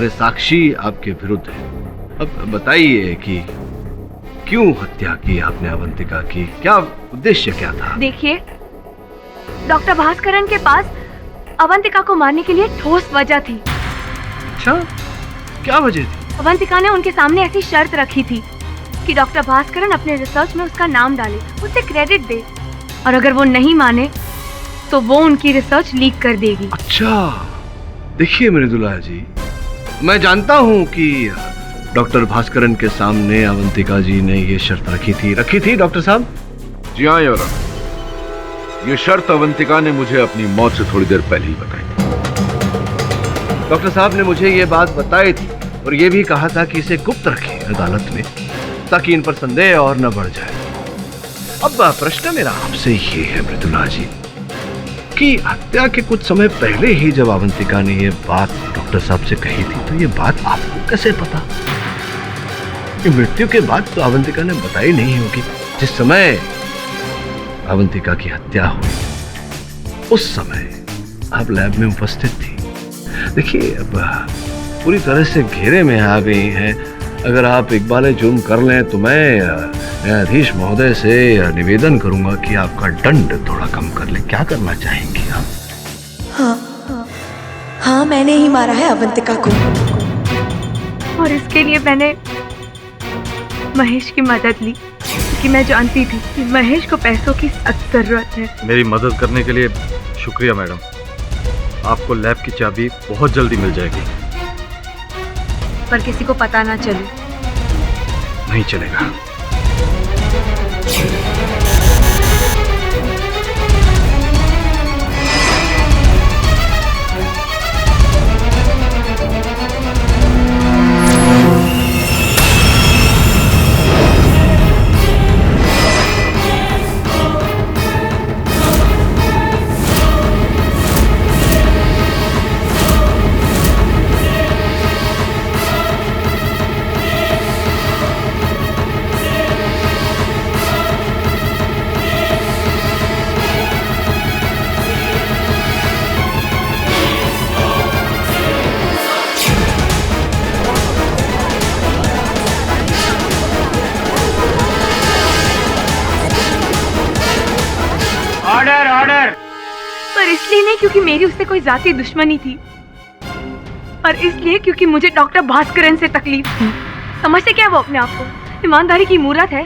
साक्षी आपके विरुद्ध हैं। अब बताइए कि क्यों हत्या की आपने अवंतिका की? क्या उद्देश्य क्या था? देखिए, डॉक्टर भास्करन के पास अवंतिका को मारने के लिए ठोस वजह थी। अच्छा, क्या वजह थी? अवंतिका ने उनके सामने ऐसी शर्त रखी थी कि डॉक्टर भास्करन अपने रिसर्च में उसका नाम डाले, उसे क्रेडिट दे, और अगर वो नहीं माने तो वो उनकी रिसर्च लीक कर देगी। अच्छा, देखिए मृदुला जी, मैं जानता हूँ कि डॉक्टर भास्करन के सामने अवंतिका जी ने ये शर्त रखी थी डॉक्टर साहब? जी हाँ योर ऑनर, ये शर्त अवंतिका ने मुझे अपनी मौत से थोड़ी देर पहले ही बताई थी। डॉक्टर साहब ने मुझे ये बात बताई थी और ये भी कहा था कि इसे गुप्त रखें अदालत में, ताकि इन पर संदेह और न बढ़ जाए। अब प्रश्न मेरा आपसे ये है मृदुला जी कि हत्या के कुछ समय पहले ही जब अवंतिका ने ये बात डॉक्टर साहब से कही थी, तो ये बात आपको कैसे पता? कि मृत्यु के बाद तो अवंतिका ने बताई नहीं होगी। जिस समय अवंतिका की हत्या हुई उस समय आप लैब में उपस्थित थी। देखिए, अब पूरी तरह से घेरे में आ गई हैं। अगर आप इकबाल जुर्म कर लें तो मैं न्यायाधीश महोदय से निवेदन करूंगा कि आपका दंड थोड़ा कम कर ले। क्या करना चाहेंगी आप? हाँ, मैंने ही मारा है अवंतिका को, और इसके लिए मैंने महेश की मदद ली। क्योंकि मैं जानती थी कि महेश को पैसों की सख्त जरूरत है। मेरी मदद करने के लिए शुक्रिया मैडम। आपको लैब की चाबी बहुत जल्दी मिल जाएगी। पर किसी को पता ना चले। नहीं चलेगा। Order order. पर इसलिए नहीं क्योंकि मेरी उससे कोई जाती दुश्मनी थी, पर इसलिए क्योंकि मुझे डॉक्टर भास्करन से तकलीफ थी। समझते क्या वो अपने आप को? ईमानदारी की मूरत है।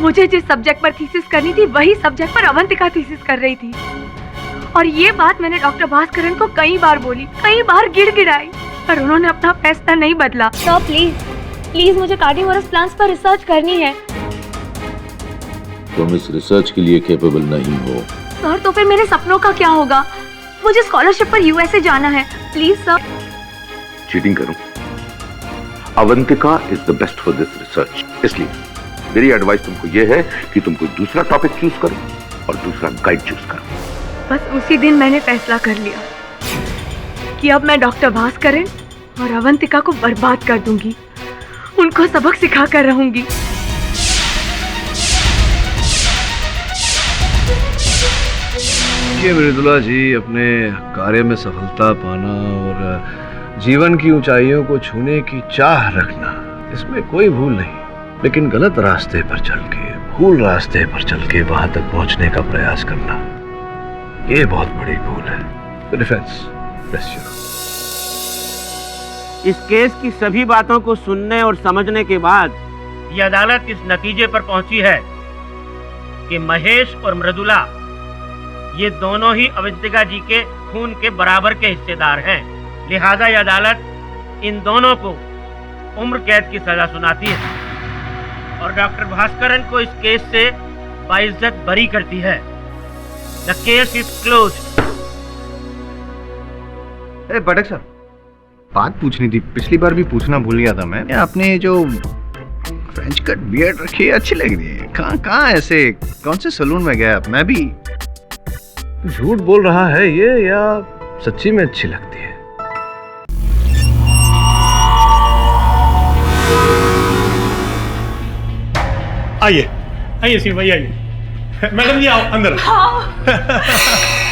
मुझे जिस सब्जेक्ट पर थीसिस करनी थी वही सब्जेक्ट पर अवंतिका थीसिस कर रही थी। और ये बात मैंने डॉक्टर भास्करन को कई बार बोली, कई बार गिड़गिड़ाई, पर उन्होंने अपना फैसला नहीं बदला। तो प्लीज मुझे कार्निवोरस प्लांट्स पर रिसर्च करनी है। तुम इस रिसर्च के लिए कैपेबल नहीं हो। सर तो फिर मेरे सपनों का क्या होगा? मुझे स्कॉलरशिप पर यूएसए जाना है। Please sir. चीटिंग करूं? Avantika is the best for this research. इसलिए मेरी एडवाइस तुमको यह है कि तुम कोई दूसरा टॉपिक चूज करो और दूसरा गाइड चूज करो। बस उसी दिन मैंने फैसला कर लिया कि अब मैं डॉक्टर भास्करन और अवंतिका को बर्बाद कर दूंगी, उनको सबक सिखा कर रहूंगी। मृदुला जी, अपने कार्य में सफलता पाना और जीवन की ऊंचाइयों को छूने की चाह रखना, इसमें कोई भूल नहीं। लेकिन गलत रास्ते पर चल के, भूल रास्ते पर चल के वहां तक पहुंचने का प्रयास करना, ये बहुत बड़ी भूल है। डिफेंस, इस केस की सभी बातों को सुनने और समझने के बाद ये अदालत इस नतीजे पर पहुंची है कि महेश और मृदुला ये दोनों ही अवंतिका जी के खून के बराबर के हिस्सेदार हैं। लिहाजा ये अदालत इन दोनों को उम्र कैद की सजा सुनाती है और डॉक्टर भास्करन को इस केस से बाइज्जत बरी करती है। The case is closed. बटक साहब, बात पूछनी थी, पिछली बार भी पूछना भूल गया था मैं। आपने जो फ्रेंच कट बियर्ड रखी है अच्छी लग रही है। कहाँ ऐसे कौन से सलून में गया आप? मैं भी झूठ बोल रहा है ये या सच्ची में अच्छी लगती है? आइए आइए सी भाई, आइए। मैडम जी आओ अंदर।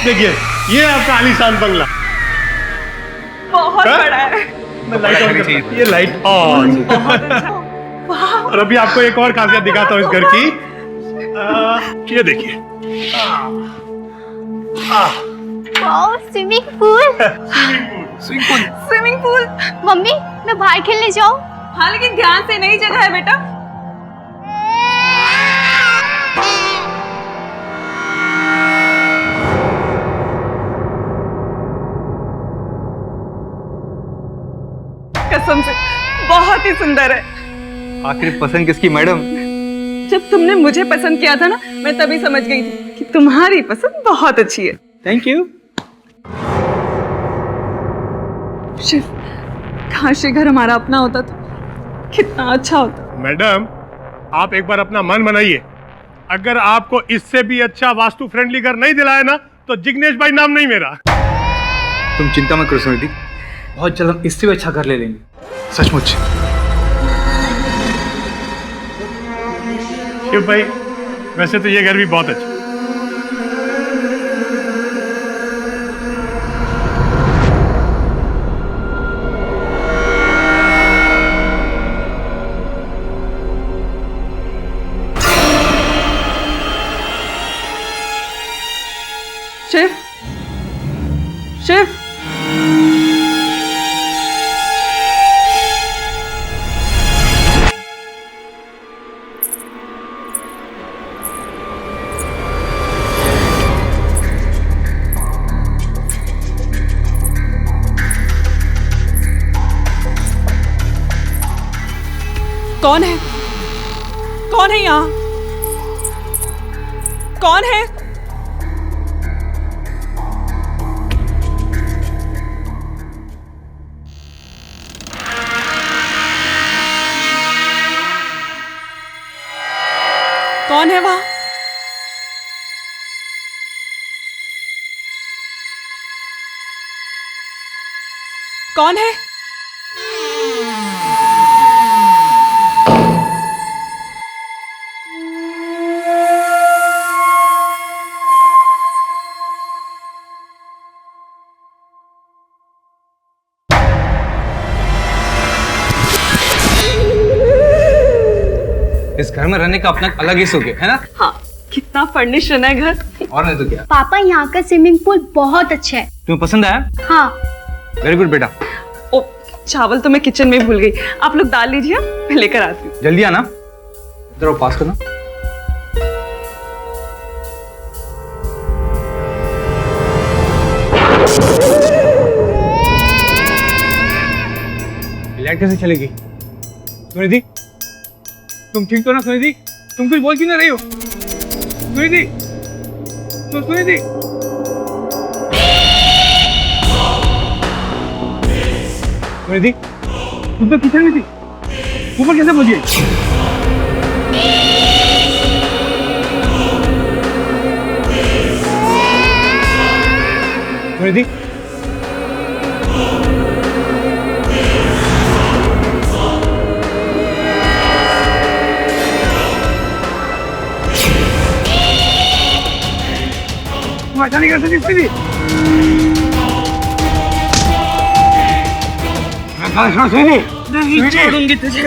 देखिए ये आपका आलीशान बंगला। बहुत बड़ा है। मैं लाइट ऑन करता हूं। ये लाइट ऑन। और अभी आपको एक और खासियत दिखाता हूँ इस घर की। ये देखिए। Wow, swimming pool. मम्मी मैं बाहर खेलने जाऊं? हाँ लेकिन ध्यान से, नई जगह है बेटा। कसम से बहुत ही सुंदर है। आखिर पसंद किसकी मैडम? जब तुमने मुझे पसंद किया था ना, मैं तभी समझ गई थी कि तुम्हारी पसंद बहुत अच्छी है। Thank you. शिव, काश ये घर हमारा अपना होता तो कितना अच्छा होता। मैडम आप एक बार अपना मन बनाइए, अगर आपको इससे भी अच्छा वास्तु फ्रेंडली घर नहीं दिलाया ना तो जिग्नेश भाई नाम नहीं मेरा। तुम चिंता मत करो सुनिधि, बहुत जल्द हम इससे भी अच्छा घर ले लेंगे। सचमुच। शिव भाई वैसे तो ये घर भी बहुत अच्छा। शिव, शिव, कौन है? कौन है यहाँ? कौन है? कौन है वहां? कौन है? इस घर में रहने का अपना अलग ही सुख है ना? हाँ, कितना फर्निशन है घर। और नहीं तो क्या। पापा यहाँ का स्विमिंग पूल बहुत अच्छा है। तुम्हें पसंद आया? हाँ। वेरी गुड बेटा। ओ, चावल तो मैं किचन में भूल गई, आप लोग डाल लीजिए, मैं लेकर आती हूँ। जल्दी आना, इधर पास करना। लाइट कैसे चलेगी? सुनिधि, तुम ठीक तो ना? सुनिधि, तुम कुछ बोल क्यों ना रही हो? सुनिधि, सुनिधि, सुनिधि, तुम तो किचन में थी, ऊपर कैसे पहुंची? सुनिधि, अच्छा नहीं कर सकती सुनिधि। नहीं छोड़ूंगी तुझे,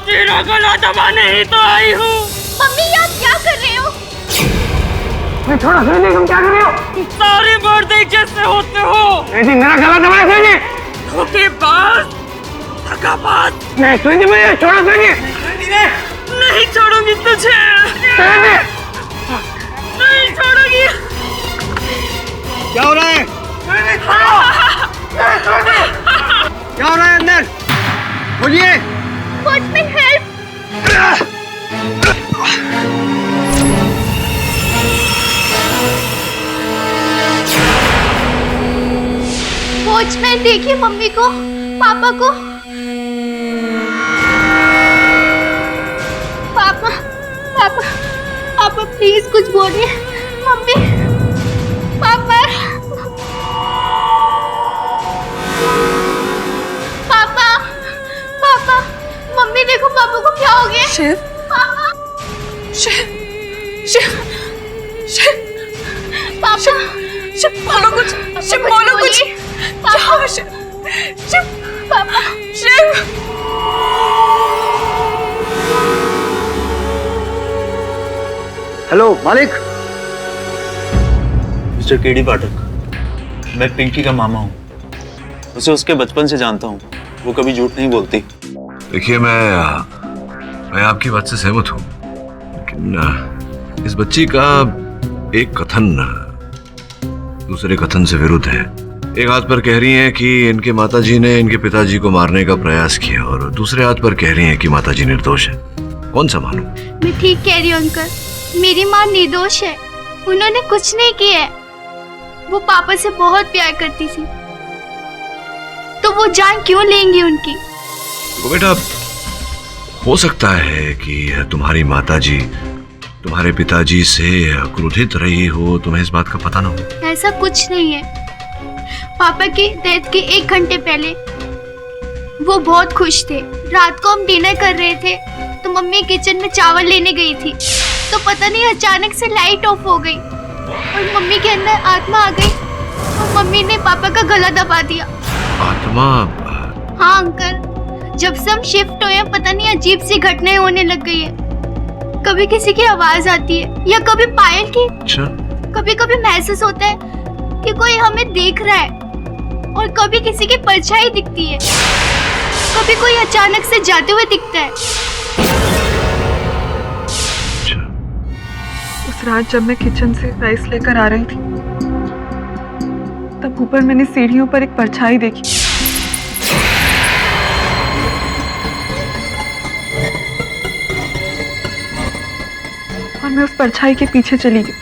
तेरा गला दबाने ही तो आई हूँ। मम्मी आप क्या कर रहे हो? छोड़ो सुनिधि, तुम क्या कर रहे हो? सारे मर्द एक जैसे होते हो। मेरा गला दबाया सुनिधि। धोखेबाज, धोखेबाज। नहीं सुनिधि, मुझे छोड़ो सुनिधि। नहीं छोड़ूंगी तुझे, नहीं छोड़ूंगी। क्या हो रहा है? क्या हो रहा है अंदर? बोलिए। Watchman help. वॉचमैन देखिए मम्मी को, पापा को। पापा, पापा, पापा प्लीज कुछ बोलिए। मम्मी, पापा, पापा, पापा, मम्मी देखो पापा को क्या हो गया? शिव, पापा, शिव, शिव, शिव, पापा, शिव बोलो कुछ, शिव बोलो कुछ। पापा, शिव, शिव, पापा, शिव। हेलो मालिक। मिस्टर केडी पाठक, मैं पिंकी का मामा हूँ। उसे उसके बचपन से जानता हूँ, वो कभी झूठ नहीं बोलती। देखिए मैं आपकी बात से सहमत हूँ, लेकिन इस बच्ची का एक कथन दूसरे कथन से विरुद्ध है। एक हाथ पर कह रही हैं कि इनके माताजी ने इनके पिताजी को मारने का प्रयास किया और दूसरे हाथ पर कह रही हैं कि माताजी निर्दोष है। कौन सा मानूं? मैं ठीक कह रही हूँ अंकल, मेरी माँ निर्दोष है, उन्होंने कुछ नहीं किया है। वो पापा से बहुत प्यार करती थी, तो वो जान क्यों लेंगी उनकी? तो बेटा, हो सकता है कि तुम्हारी माताजी तुम्हारे पिताजी से क्रोधित रही हो, तुम्हें इस बात का पता ना हो। ऐसा कुछ नहीं है। पापा की डेथ के 1 घंटे पहले वो बहुत खुश थे। रात को हम डिनर कर रहे थे तो मम्मी किचन में चावल लेने गई थी, तो पता नहीं अचानक से लाइट ऑफ हो गई और मम्मी के अंदर आत्मा आ गई और मम्मी ने पापा का गला दबा दिया। आत्मा? हाँ अंकल, जब से हम शिफ्ट हुए पता नहीं अजीब सी घटनाएं होने लग गई है। कभी किसी की आवाज आती है या कभी पायल की। अच्छा। कभी कभी महसूस होता है कि कोई हमें देख रहा है और कभी किसी की परछाई दिखती है, कभी कोई अचानक से जाते हुए दिखता है। उस रात जब मैं किचन से राइस लेकर आ रही थी, तब ऊपर मैंने सीढ़ियों पर एक परछाई देखी। मैं उस परछाई के पीछे चली गई।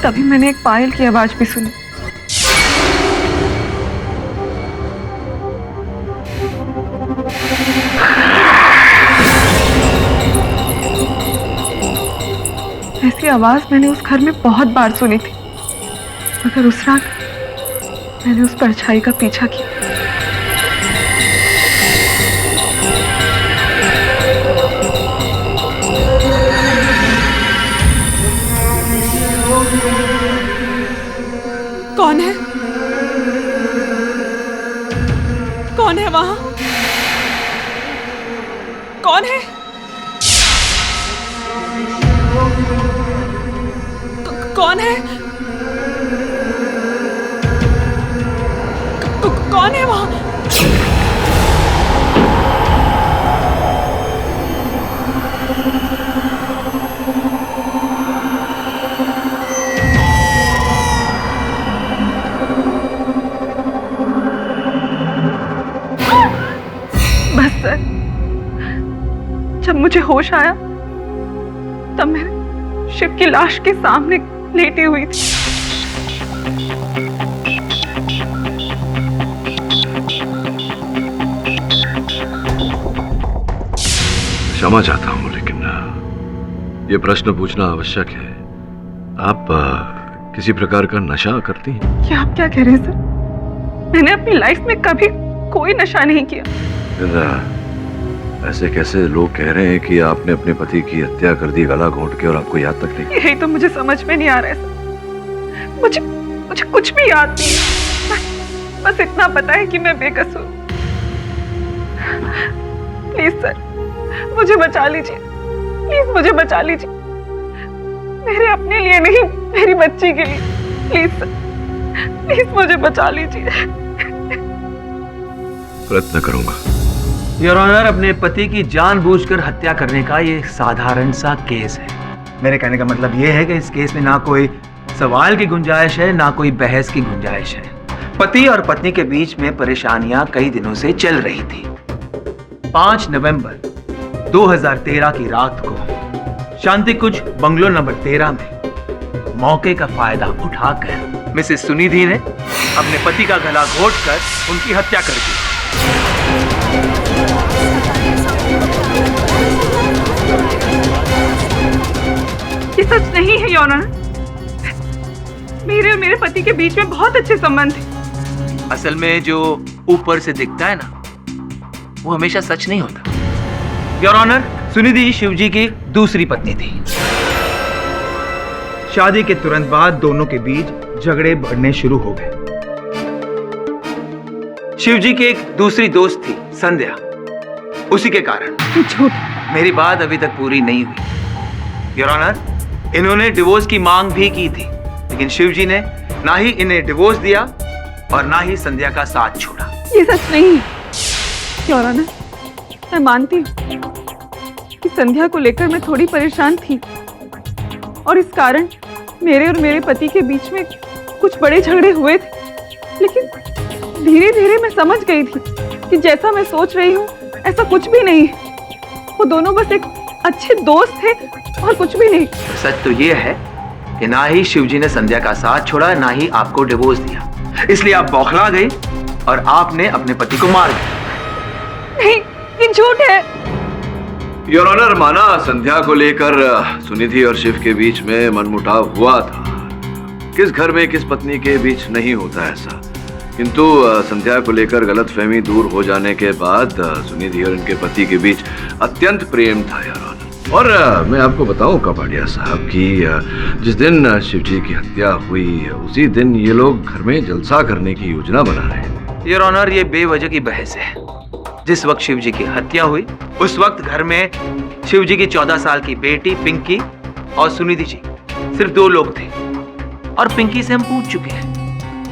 तभी मैंने एक पायल की आवाज भी सुनी। ऐसी आवाज मैंने उस घर में बहुत बार सुनी थी, मगर उस रात मैंने उस परछाई का पीछा किया। कौन है? कौन है वहां? कौन है? कौन है? कौन है वहां? बस सर, जब मुझे होश आया तब मैं शिव की लाश के सामने लेटी हुई थी। क्षमा चाहता हूं, लेकिन ये प्रश्न पूछना आवश्यक है। आप किसी प्रकार का नशा करती हैं? क्या आप क्या कह रहे हैं सर? मैंने अपनी लाइफ में कभी कोई नशा नहीं किया। ऐसे कैसे लोग कह रहे हैं कि आपने अपने पति की हत्या कर दी गला घोंट के, और आपको याद तक नहीं? यही तो मुझे समझ में नहीं आ रहा है सर। मुझे कुछ भी याद नहीं है। बस इतना पता है कि मैं बेकसूर। प्लीज सर, मुझे बचा लीजिए। प्लीज मुझे बचा लीजिए। मेरे अपने लिए नहीं, मेरी बच्ची के लिए। प्लीज सर, प्लीज मुझे बचा लीजिए। प्रयत्न करूंगा। योर ऑनर, अपने पति की जानबूझकर हत्या करने का ये साधारण सा केस है। मेरे कहने का मतलब ये है कि इस केस में ना कोई सवाल की गुंजाइश है, ना कोई बहस की गुंजाइश है। पति और पत्नी के बीच में परेशानियां कई दिनों से चल रही थी। 5 नवंबर 2013 की रात को शांति कुंज बंगलो नंबर 13 में मौके का फायदा उठाकर मिसेस सुनिधि ने अपने पति का गला घोंटकर उनकी हत्या कर दी। ये सच नहीं है योर ऑनर। मेरे और मेरे पति के बीच में बहुत अच्छे संबंध थे। असल में जो ऊपर से दिखता है ना, वो हमेशा सच नहीं होता। योर ऑनर, सुनिधि शिवजी की दूसरी पत्नी थी। शादी के तुरंत बाद दोनों के बीच झगड़े बढ़ने शुरू हो गए। शिवजी की एक दूसरी दोस्त थी संध्या, उसी के कारण। मेरी बात अभी तक पूरी नहीं हुई। योर ऑनर, इन्होंने डिवोर्स की मांग भी की थी, लेकिन शिवजी ने ना ही इन्हें डिवोर्स दिया और ना ही संध्या का साथ छोड़ा। ये सच नहीं है योर ऑनर। मैं मानती हूँ कि संध्या को लेकर मैं थोड़ी परेशान थी, और इस कारण मेरे और मेरे पति के बीच में कुछ बड़े झगड़े हुए थे। लेकिन धीरे धीरे मैं समझ गई थी कि जैसा मैं सोच रही हूँ ऐसा कुछ भी नहीं है। वो दोनों बस एक अच्छे दोस्त थे और कुछ भी नहीं। सच तो ये है कि ना ही शिवजी ने संध्या का साथ छोड़ा, ना ही आपको डिवोर्स दिया। इसलिए आप बौखला गई और आपने अपने पति को मार दिया। नहीं, ये झूठ है। योर ऑनर, माना संध्या को लेकर सुनिधि और शिव के बीच में मनमुटाव हुआ था। किस घर में किस पत्नी के बीच नहीं होता ऐसा। किंतु संध्या को लेकर गलतफहमी दूर हो जाने के बाद सुनिधि और इनके पति के बीच अत्यंत प्रेम था योर ऑनर। और मैं आपको बताऊं कपाड़िया साहब कि जिस दिन शिवजी की हत्या हुई उसी दिन ये लोग घर में जलसा करने की योजना बना रहे हैं। योर ऑनर, ये बेवजह की बहस है। जिस वक्त शिवजी की हत्या हुई उस वक्त घर में शिवजी की 14 साल की बेटी पिंकी और सुनिधि जी सिर्फ 2 लोग थे, और पिंकी से हम पूछ चुके हैं।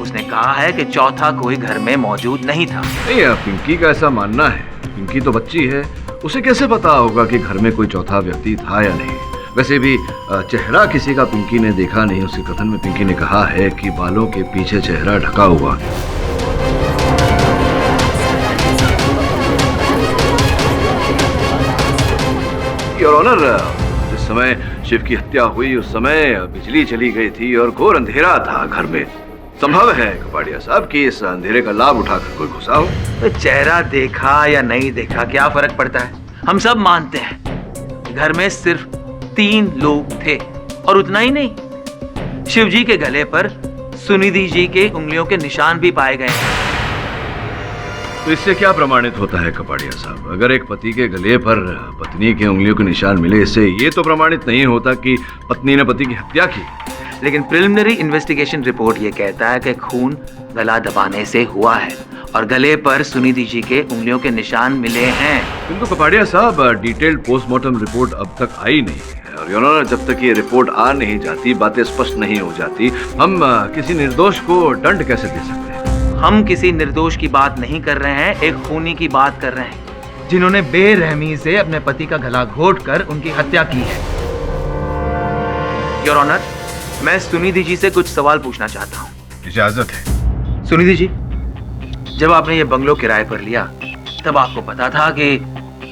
उसने कहा है कि चौथा कोई घर में मौजूद नहीं था। नहीं, पिंकी का ऐसा मानना है। पिंकी तो बच्ची है, उसे कैसे पता होगा कि घर में कोई चौथा व्यक्ति था या नहीं। वैसे भी चेहरा किसी का पिंकी ने देखा नहीं। उसके कथन में पिंकी ने कहा है कि बालों के पीछे चेहरा ढका हुआ। योर ऑनर, जिस समय शिव की हत्या हुई उस समय बिजली चली गई थी और घोर अंधेरा था घर में। संभव है कपाड़िया साहब कि इस अंधेरे का लाभ उठाकर कोई घुसा हो। तो चेहरा देखा या नहीं देखा क्या फर्क पड़ता है? हम सब मानते हैं घर में सिर्फ 3 लोग थे, और उतना ही नहीं, शिवजी के गले पर सुनिधि जी के उंगलियों के निशान भी पाए गए हैं। तो इससे क्या प्रमाणित होता है कपाड़िया साहब? अगर एक पति के गले पर पत्नी के उंगलियों के निशान मिले, इससे ये तो प्रमाणित नहीं होता कि पत्नी ने पति की हत्या की। लेकिन प्रिलिमिनरी इन्वेस्टिगेशन रिपोर्ट ये कहता है कि खून गला दबाने से हुआ है और गले पर सुनिधि जी के उंगलियों के निशान मिले हैं। किंतु कपाड़िया साहब, डिटेल्ड पोस्टमार्टम रिपोर्ट अब तक आई नहीं है, और योर ऑनर, जब तक ये रिपोर्ट आ नहीं जाती, बातें स्पष्ट नहीं हो जाती, हम किसी निर्दोष को दंड कैसे दे सकते हैं? हम किसी निर्दोष की बात नहीं कर रहे हैं, एक खूनी की बात कर रहे हैं जिन्होंने बेरहमी से अपने पति का गला घोंटकर उनकी हत्या की है। योर ऑनर, मैं सुनिधि जी से कुछ सवाल पूछना चाहता हूँ। इजाजत है। सुनिधि जी, जब आपने ये बंगलो किराए पर लिया तब आपको पता था कि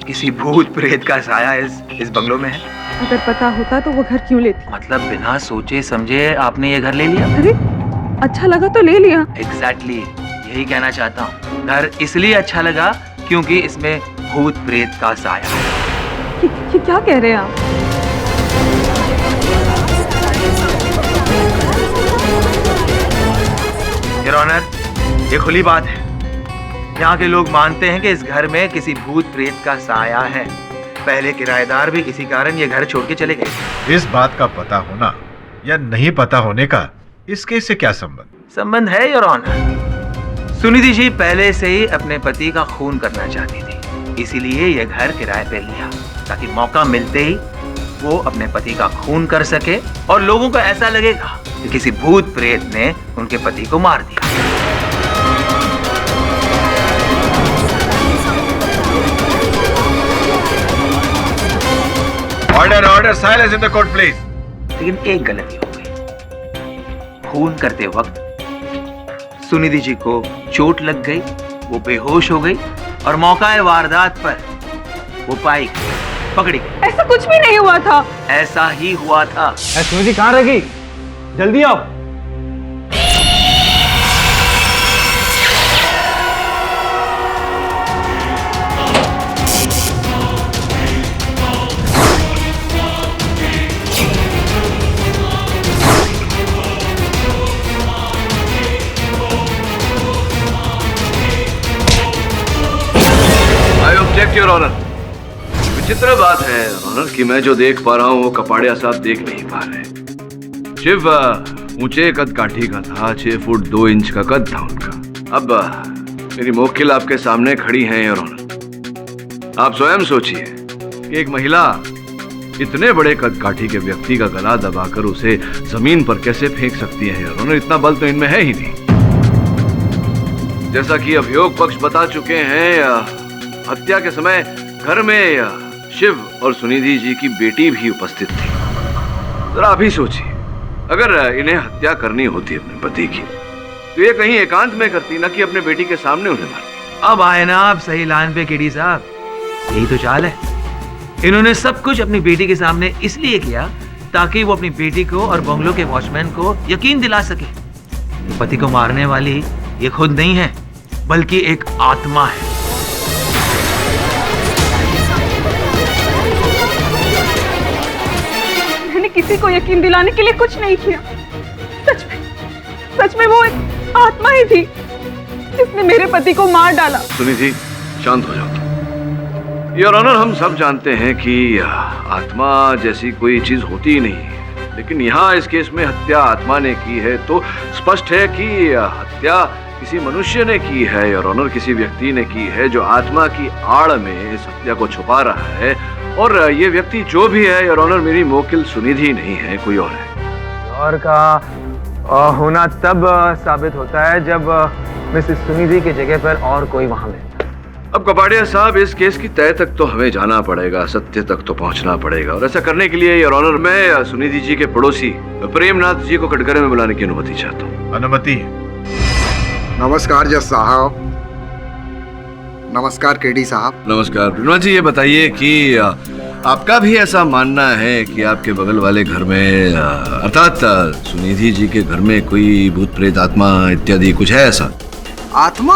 किसी भूत प्रेत का साया इस बंगलो में है? अगर पता होता तो वो घर क्यों लेती? मतलब बिना सोचे समझे आपने ये घर ले लिया? अरे अच्छा लगा तो ले लिया। एग्जैक्टली, यही कहना चाहता हूँ। घर इसलिए अच्छा लगा क्योंकि इसमें भूत प्रेत का साया है। ये क्या कह रहे हैं आप? योर ऑनर, ये खुली बात है। यहाँ के लोग मानते हैं कि इस घर में किसी भूत प्रेत का साया है। पहले किराएदार भी इसी कारण ये घर छोड़ के चले गए। इस बात का पता होना या नहीं पता होने का इस केस से क्या संबंध? संबंध है योर ऑनर। सुनिधि जी पहले से ही अपने पति का खून करना चाहती थी, इसीलिए ये घर किराए पे लिया ताकि मौका मिलते ही वो अपने पति का खून कर सके और लोगों को ऐसा लगेगा कि किसी भूत प्रेत ने उनके पति को मार दिया। Order order, silence in the court please. लेकिन एक गलती हो गई। खून करते वक्त सुनिधि जी को चोट लग गई, वो बेहोश हो गई और मौका वारदात पर वो पाई पकड़ी गई। ऐसा कुछ भी नहीं हुआ था। ऐसा ही हुआ था। सुनिधि कहाँ रह गई? जल्दी आओ। योर ऑनर, विचित्र बात है ऑनर कि मैं जो देख पा रहा हूँ वो कपाड़िया साहब देख नहीं पा रहे। शिव ऊंचे कद काठी का था, 6 फुट 2 इंच का कद था उनका। अब मेरी मोक्किल आपके सामने खड़ी हैं योर ऑनर। आप स्वयं सोचिए कि एक महिला इतने बड़े कद काठी के व्यक्ति का गला दबाकर उसे जमीन पर कैसे फेंक सकती है योर ऑनर? इतना बल तो इनमें है ही नहीं। जैसा कि अभियोग पक्ष बता चुके हैं, हत्या के समय घर में शिव और सुनिधि जी की बेटी भी उपस्थित थी। जरा अभी सोचिए, अगर इन्हें हत्या करनी होती अपने पति की तो ये कहीं एकांत में करती, ना कि अपने बेटी के सामने उन्हें मार। अब आए ना आप सही लाइन पे केडी साहब, यही तो चाल है। इन्होंने सब कुछ अपनी बेटी के सामने इसलिए किया ताकि वो अपनी बेटी को और बंगलो के वॉचमैन को यकीन दिला सके पति को मारने वाली ये खुद नहीं है बल्कि एक आत्मा है। मैंने किसी को यकीन दिलाने के लिए कुछ नहीं किया। सच में वो एक आत्मा ही थी जिसने मेरे पति को मार डाला। सुनिधि, शांत हो जाओ। योर ऑनर, हम सब जानते हैं कि आत्मा जैसी कोई चीज होती ही नहीं है, लेकिन यहाँ इस केस में हत्या आत्मा ने की है तो स्पष्ट है कि हत्या किसी मनुष्य ने की है योर ऑनर, किसी व्यक्ति ने की है जो आत्मा की आड़ में इस हत्या को छुपा रहा है। और ये व्यक्ति जो भी है योर ऑनर, मेरी मोक्किल सुनिधि नहीं है, कोई और है। और का होना तब साबित होता है जब मिसेस सुनिधि की जगह पर और कोई वहां मिलता। अब कपाड़िया साहब, इस केस की तह तक तो हमें जाना पड़ेगा, सत्य तक तो पहुंचना पड़ेगा, और ऐसा करने के लिए योर ऑनर मैं सुनिधि जी के पड़ोसी प्रेमनाथ जी को कटघरे में बुलाने की अनुमति चाहता हूँ। अनुमति? नमस्कार जज साहब। नमस्कार केडी साहब। नमस्कार प्रेमनाथ जी। ये बताइए कि आपका भी ऐसा मानना है कि आपके बगल वाले घर में अर्थात सुनिधि जी के घर में कोई भूत प्रेत आत्मा इत्यादि कुछ है ऐसा? आत्मा?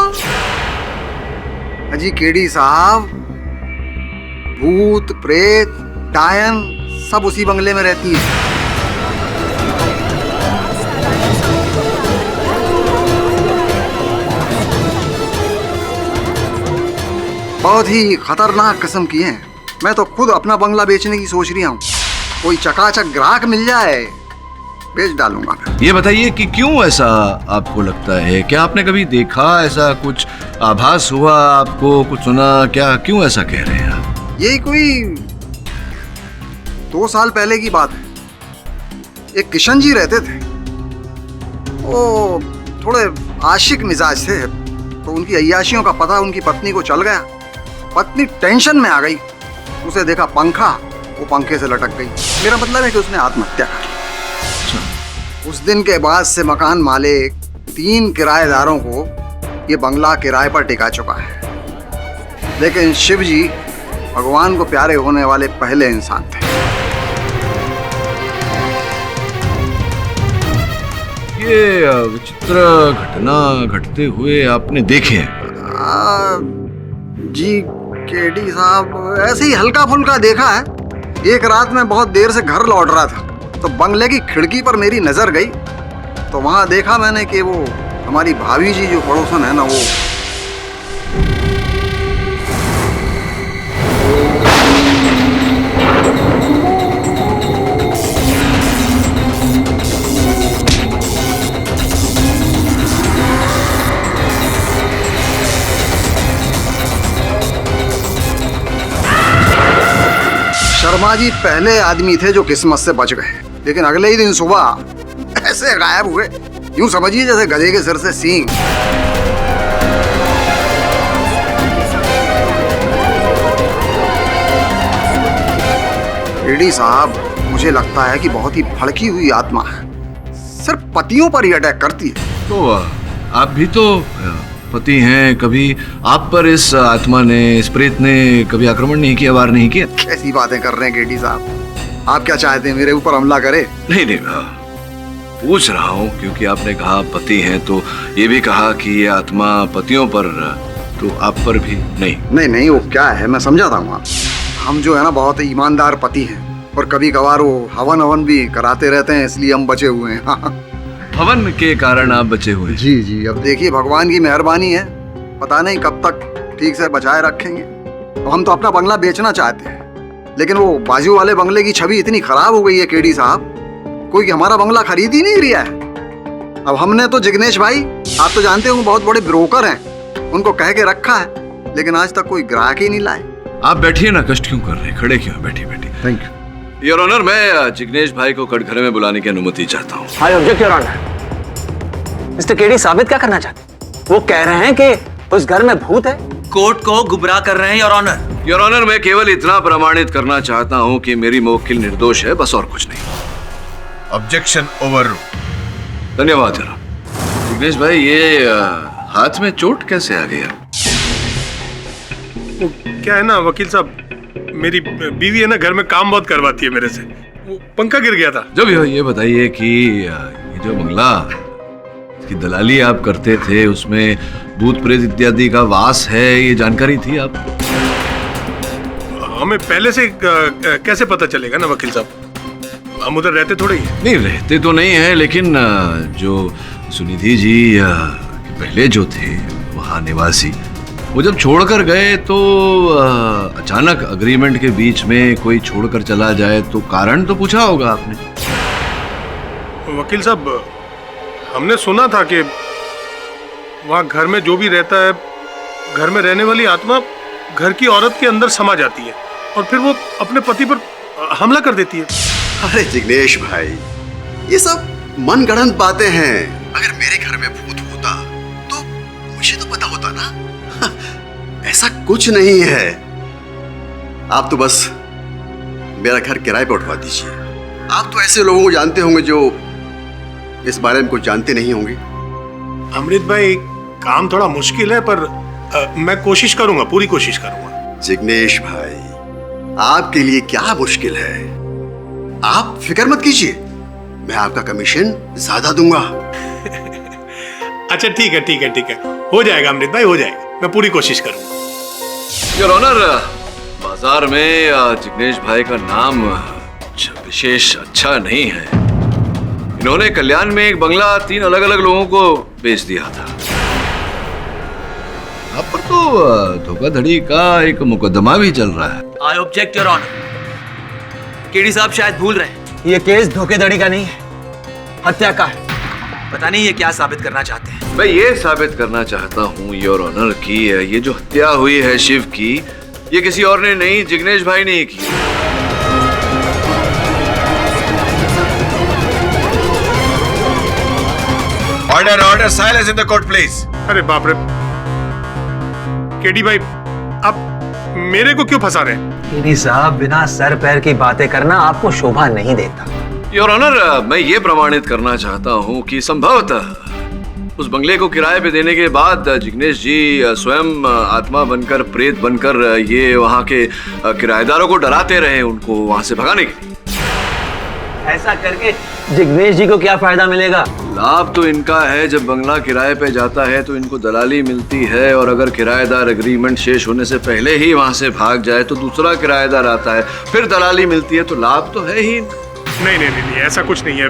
अजी केडी साहब, भूत प्रेत डायन सब उसी बंगले में रहती है। बहुत ही खतरनाक किस्म की हैं। मैं तो खुद अपना बंगला बेचने की सोच रही हूँ। कोई चकाचक ग्राहक मिल जाए बेच डालूंगा। ये बताइए कि क्यों ऐसा आपको लगता है? क्या आपने कभी देखा, ऐसा कुछ आभास हुआ आपको, कुछ सुना क्या? क्यों ऐसा कह रहे हैं आप? यही कोई 2 साल पहले की बात है। एक किशन जी रहते थे, वो थोड़े आशिक मिजाज थे, तो उनकी अय्याशियों का पता उनकी पत्नी को चल गया। पत्नी टेंशन में आ गई, उसे देखा पंखा, वो पंखे से लटक गई। मेरा मतलब है कि उसने आत्महत्या कर ली। उस दिन के बाद से मकान मालिक 3 किराएदारों को ये बंगला किराए पर टिका चुका है। लेकिन शिव जी भगवान को प्यारे होने वाले पहले इंसान थे। ये विचित्र घटना घटते हुए आपने देखे हैं? जी केडी साहब, ऐसे ही हल्का फुल्का देखा है। एक रात में बहुत देर से घर लौट रहा था, तो बंगले की खिड़की पर मेरी नजर गई, तो वहां देखा मैंने कि वो हमारी भाभी जी जो पड़ोसन है ना, वो शर्मा जी पहले आदमी थे जो किस्मत से बच गए, लेकिन अगले ही दिन सुबह ऐसे गायब हुए, यूं समझिए जैसे गधे के सिर से सींग। रेडी साहब, मुझे लगता है कि बहुत ही भड़की हुई आत्मा है, सिर्फ पतियों पर ही अटैक करती है। तो आप भी तो पति हैं, कभी आप पर इस आत्मा ने, इस प्रेत ने कभी आक्रमण नहीं किया, वार नहीं किया? कैसी बातें कर रहे हैं केडी साहब, आप क्या चाहते हैं मेरे ऊपर हमला करे? नहीं, पूछ रहा हूँ क्योंकि आपने कहा पति हैं, तो ये भी कहा कि ये आत्मा पतियों पर, तो आप पर भी नहीं? नहीं, वो क्या है, मैं समझाता हूँ। हम जो है ना बहुत ही ईमानदार पति हैं, और कभी कभार वो हवन भी कराते रहते हैं, इसलिए हम बचे हुए हैं। हवन के कारण आप बचे हुए? जी, अब देखिए भगवान की मेहरबानी है, पता नहीं कब तक ठीक से बचाए रखेंगे। तो हम तो अपना बंगला बेचना चाहते हैं, लेकिन वो बाजू वाले बंगले की छवि इतनी खराब हो गई है केडी साहब, कोई हमारा बंगला खरीद ही नहीं रहा है। अब हमने तो जिग्नेश भाई, आप तो जानते हो बहुत बड़े ब्रोकर हैं, उनको कह के रखा है, लेकिन आज तक कोई ग्राहक ही नहीं लाए। आप बैठिए ना, कष्ट क्यों कर रहे हैं, खड़े क्यों? बैठिए। थैंक यू योर ऑनर, मैं जिग्नेश भाई को कटघरे में बुलाने की अनुमति चाहता हूँ। I object your honour. Mister KD साबित क्या करना चाहते? वो कह रहे हैं कि उस घर में भूत है। कोर्ट को गुमराह कर रहे हैं योर ऑनर। योर ऑनर, मैं केवल इतना प्रमाणित करना चाहता हूँ कि मेरी मौकिल निर्दोष है, बस और कुछ नहीं। Objection over. धन्यवाद योर ऑनर। जिग्नेश भाई, ये हाथ में चोट कैसे आ गया? क्या है ना वकील साहब, मेरी बीवी है ना, घर में काम बहुत करवाती है मेरे से, वो पंखा गिर गया था। जो भी हो, ये बताइए कि ये जो बंगला की दलाली आप करते थे, उसमें भूत प्रेत इत्यादि का वास है, ये जानकारी थी आपको? हमें पहले से कैसे पता चलेगा ना वकील साहब, हम उधर रहते थोड़े ही। नहीं, रहते तो नहीं है, लेकिन जो सुनिधि जी पहले जो थे वहाँ निवासी, वो जब छोड़कर गए तो अचानक अग्रीमेंट के बीच में कोई छोड़कर चला जाए तो कारण तो पूछा होगा आपने? वकील साहब, हमने सुना था कि वहाँ घर में जो भी रहता है, घर में रहने वाली आत्मा घर की औरत के अंदर समा जाती है और फिर वो अपने पति पर हमला कर देती है। अरे जिग्नेश भाई, ये सब मनगढ़ंत बातें हैं। अगर मेरे घर में भूत होता तो मुझे तो पता होता ना। ऐसा कुछ नहीं है। आप तो बस मेरा घर किराए पर उठवा दीजिए। आप तो ऐसे लोगों को जानते होंगे जो इस बारे में कुछ जानते नहीं होंगे। अमृत भाई, काम थोड़ा मुश्किल है, पर मैं कोशिश करूंगा, पूरी कोशिश करूंगा। जिग्नेश भाई, आपके लिए क्या मुश्किल है? आप फिक्र मत कीजिए, मैं आपका कमीशन ज्यादा दूंगा। अच्छा ठीक है ठीक है ठीक है, हो जाएगा अमृत भाई, हो जाएगा, मैं पूरी कोशिश करूंगा। योर ऑनर, बाजार में जिग्नेश भाई का नाम विशेष अच्छा नहीं है। इन्होंने कल्याण में एक बंगला 3 अलग अलग लोगों को बेच दिया था। अब पर तो धोखाधड़ी का एक मुकदमा भी चल रहा है। I object your honour. KD साहब शायद भूल रहे हैं, ये केस धोखेधड़ी का नहीं है, हत्या का है। पता नहीं ये क्या साबित करना चाहते हैं। मैं ये साबित करना चाहता हूँ योर ऑनर की ये जो हत्या हुई है शिव की, ये किसी और ने नहीं, जिग्नेश भाई ने की। Order order, silence in the court please. अरे बाप रे, केडी भाई आप मेरे को क्यों फंसा रहे हैं? केडी साहब, बिना सर पैर की बातें करना आपको शोभा नहीं देता। योर ऑनर, मैं ये प्रमाणित करना चाहता हूँ कि संभवतः उस बंगले को किराए पे देने के बाद जिग्नेश जी स्वयं आत्मा बनकर, प्रेत बनकर ये वहाँ के किराएदारों को डराते रहे, उनको वहाँ से भगाने के लिए। ऐसा करके जिग्नेश जी को क्या फायदा मिलेगा? लाभ तो इनका है, जब बंगला किराए पे जाता है तो इनको दलाली मिलती है, और अगर किराएदार एग्रीमेंट शेष होने से पहले ही वहाँ से भाग जाए तो दूसरा किराएदार आता है, फिर दलाली मिलती है, तो लाभ तो है ही। नहीं नहीं नहीं, ऐसा कुछ नहीं है,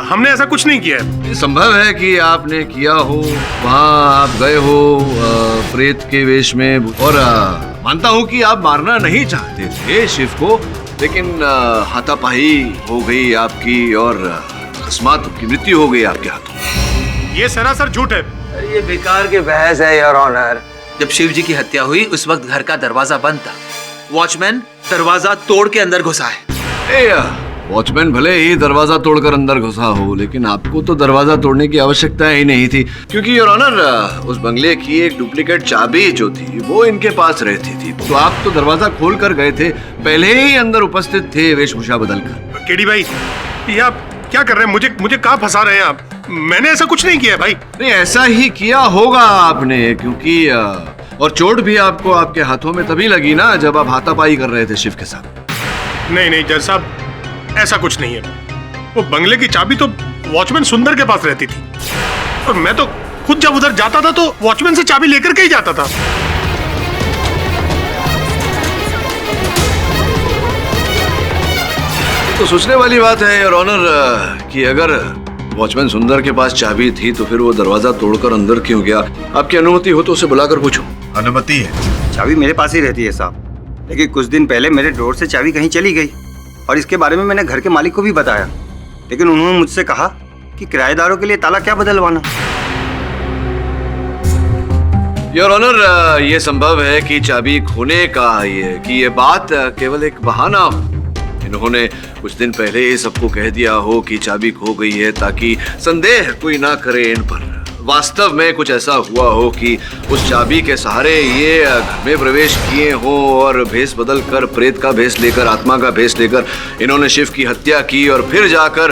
हमने ऐसा कुछ नहीं किया है। संभव है कि आपने किया हो, वहाँ आप गए हो प्रेत के वेश में, और मानता हूँ कि आप मारना नहीं चाहते थे शिव को, लेकिन हाथापाई हो गई आपकी और अकस्मात की मृत्यु हो गई आपके हाथों। ये सरासर झूठ है। ये बेकार की बहस है योर ऑनर। जब शिव जी की हत्या हुई उस वक्त घर का दरवाजा बंद था, वॉचमैन दरवाजा तोड़ के अंदर घुसा है। वॉचमैन भले ही दरवाजा तोड़कर अंदर घुसा हो, लेकिन आपको तो दरवाजा तोड़ने की आवश्यकता ही नहीं थी, क्योंकि योर ऑनर उस बंगले की एक डुप्लीकेट चाबी जो थी वो इनके पास रहती थी, तो आप तो दरवाजा खोल कर गए थे, पहले ही अंदर उपस्थित थे वेशभूषा बदलकर। केडी भाई, ये आप क्या कर रहे हैं? मुझे कहाँ फंसा रहे हैं आप? मैंने ऐसा कुछ नहीं किया भाई। नहीं, ऐसा ही किया होगा आपने, क्योंकि और चोट भी आपको आपके हाथों में तभी लगी ना जब आप हाथापाई कर रहे थे शिव के साथ। नहीं नहीं जज साहब, ऐसा कुछ नहीं है। वो बंगले की चाबी तो वॉचमैन सुंदर के पास रहती थी, और मैं तो खुद जब उधर जाता था तो वॉचमैन से चाबी लेकर के ही जाता था। तो सोचने वाली बात है योर ऑनर कि अगर वॉचमैन सुंदर के पास चाबी थी तो फिर वो दरवाजा तोड़कर अंदर क्यों गया? आपकी अनुमति हो तो उसे बुलाकर पूछो। अनुमति है। चाबी मेरे पास ही रहती है साहब, लेकिन कुछ दिन पहले मेरे ड्रॉर से चाबी कहीं चली गई, और इसके बारे में मैंने घर के मालिक को भी बताया, लेकिन उन्होंने मुझसे कहा कि किराएदारों के लिए ताला क्या बदलवाना। योर ऑनर, ये संभव है कि चाबी खोने का ये बात केवल एक बहाना हो। इन्होंने कुछ दिन पहले ही सबको कह दिया हो कि चाबी खो गई है, ताकि संदेह कोई ना करे इन पर। वास्तव में कुछ ऐसा हुआ हो कि उस चाबी के सहारे ये घर में प्रवेश किए हो, और भेष बदल कर, प्रेत का भेष लेकर, आत्मा का भेष लेकर इन्होंने शिव की हत्या की, और फिर जाकर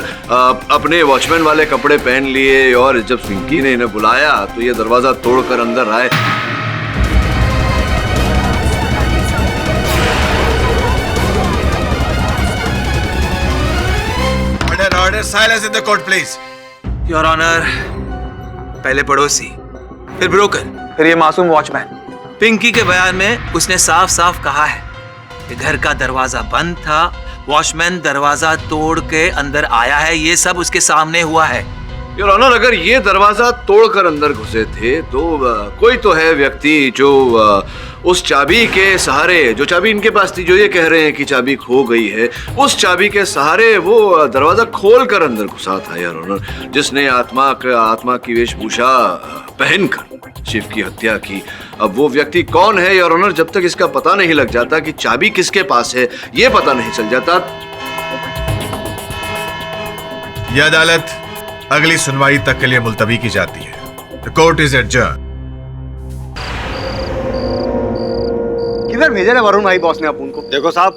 अपने वॉचमैन वाले कपड़े पहन लिए, और जब पिंकी ने इन्हें बुलाया तो ये दरवाजा तोड़कर अंदर आए। Order, silence in the court please. Your honour, पहले पड़ोसी, फिर ब्रोकर, फिर ये मासूम वॉचमैन। पिंकी के बयान में उसने साफ साफ कहा है कि घर का दरवाजा बंद था, वॉचमैन दरवाजा तोड़ के अंदर आया है, ये सब उसके सामने हुआ है। योर ऑनर, अगर ये दरवाजा तोड़कर अंदर घुसे थे तो कोई तो है व्यक्ति जो उस चाबी के सहारे, जो चाबी इनके पास थी, जो ये कह रहे हैं कि चाबी खो गई है, उस चाबी के सहारे वो दरवाजा खोलकर अंदर घुसा था योर ऑनर, जिसने आत्मा की वेशभूषा पहनकर शिव की हत्या की। अब वो व्यक्ति कौन है योर ऑनर, जब तक इसका पता नहीं लग जाता कि चाबी किसके पास है, ये पता नहीं चल जाता। यह अदालत अगली सुनवाई तक के लिए मुलतवी की जाती है। The court is adjourn. किधर भेजा है वरुण भाई बॉस ने अपन को? देखो साहब,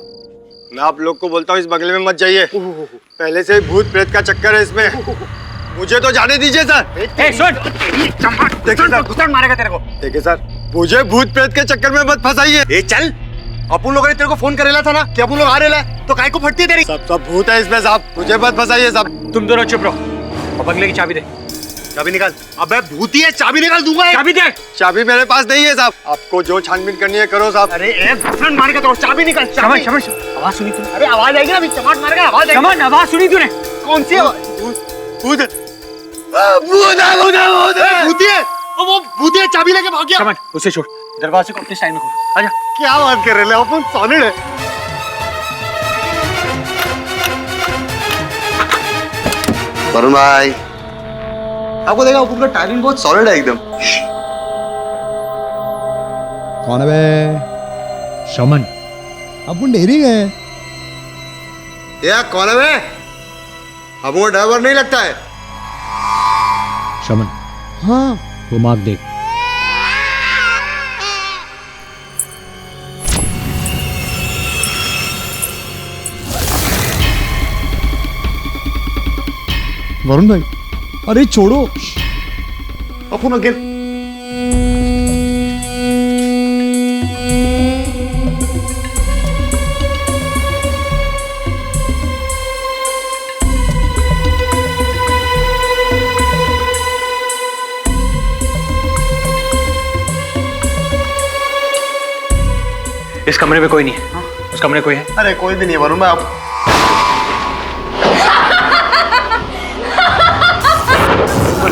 मैं आप लोग को बोलता हूँ इस बंगले में मत जाइए, पहले से भूत प्रेत का चक्कर है इसमें। मुझे तो जाने दीजिए सर। देखिए सर, घुसड़ मारेगा तेरे को। देखिए सर, मुझे भूत प्रेत के चक्कर में मत फंसाइए। चल अपन लोगों ने तेरे को फोन करेला था ना कि अपन लोग आ रहे हैं, तो काय को फटती है तेरी? सब भूत है इसमें साहब, मुझे मत फंसाइए साहब। तुम दोनों चुप रहो और बंगले की चाबी दे। चाबी निकाल। अबे भूती है, चाबी निकाल दूंगा। चाबी दे। चाबी मेरे पास नहीं है साहब, आपको जो छानबीन करनी है करो साहब। अरे एक फ्रंट मार के तो चाबी निकाल। समझ आवाज सुनी तूने? अरे आवाज आएगी ना, अभी चमाट मारेगा, आवाज आएगी। समझ आवाज सुनी तूने? कौन सी आवाज? भूत भूती है, वो भूती है, चाबी लेके भाग गया। समझ, उसे छोड़, दरवाजे को अपने साइड में खोल। आजा। क्या बात कर रहे हो अपन, सॉलिड है। वरुण भाई, आपको देखा अपन का टाइमिंग बहुत सॉलिड है एकदम। कौन है बे? शमन। अपन डेरी गए। या कौन है बे? हमको ड्राइवर नहीं लगता है। शमन। हाँ, वो मार्क देख। वरुण भाई, अरे छोड़ो। अपन अगेन। इस कमरे में कोई नहीं है। उस कमरे में कोई है? अरे कोई भी नहीं है वरुण भाई। आप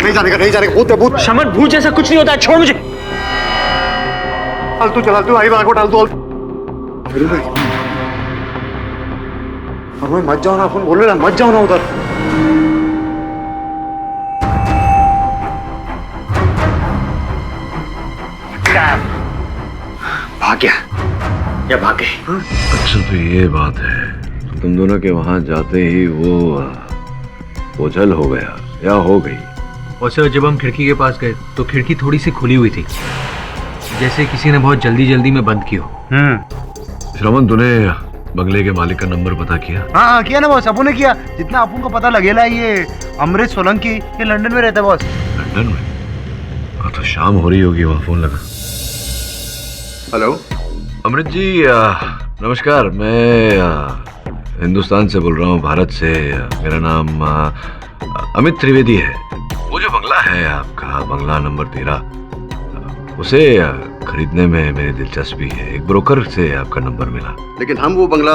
नहीं जाने का, नहीं जाने का। भूत है, भूत। शमन, भूत जैसा कुछ नहीं होता है, छोड़ मुझे। फालतू चला तू, आई बात को डाल दो। अरे भाई, अरे मत जाओ ना, अपन बोल रहे ना, मत जाओ ना उधर। भाग गया या भाग गए? अच्छा तो ये बात है, तो तुम दोनों के वहां जाते ही वो जल हो गया या हो गई? और सर जब हम खिड़की के पास गए तो खिड़की थोड़ी सी खुली हुई थी, जैसे किसी ने बहुत जल्दी जल्दी में बंद की हो। श्रवण, तूने बंगले के मालिक का नंबर पता किया? हाँ किया ना बॉस, अपन ने किया। जितना अपन को पता लगेला, ये अमृत सोलंकी, ये लंदन में रहता है बॉस। लंदन में? हाँ तो शाम हो रही होगी, वहाँ फोन लगा। हेलो अमृत जी, नमस्कार। मैं हिंदुस्तान से बोल रहा हूँ, भारत से। मेरा नाम अमित त्रिवेदी है। वो जो बंगला है आपका, बंगला नंबर 13, उसे खरीदने में मेरी दिलचस्पी है। एक ब्रोकर से आपका नंबर मिला। लेकिन हम वो बंगला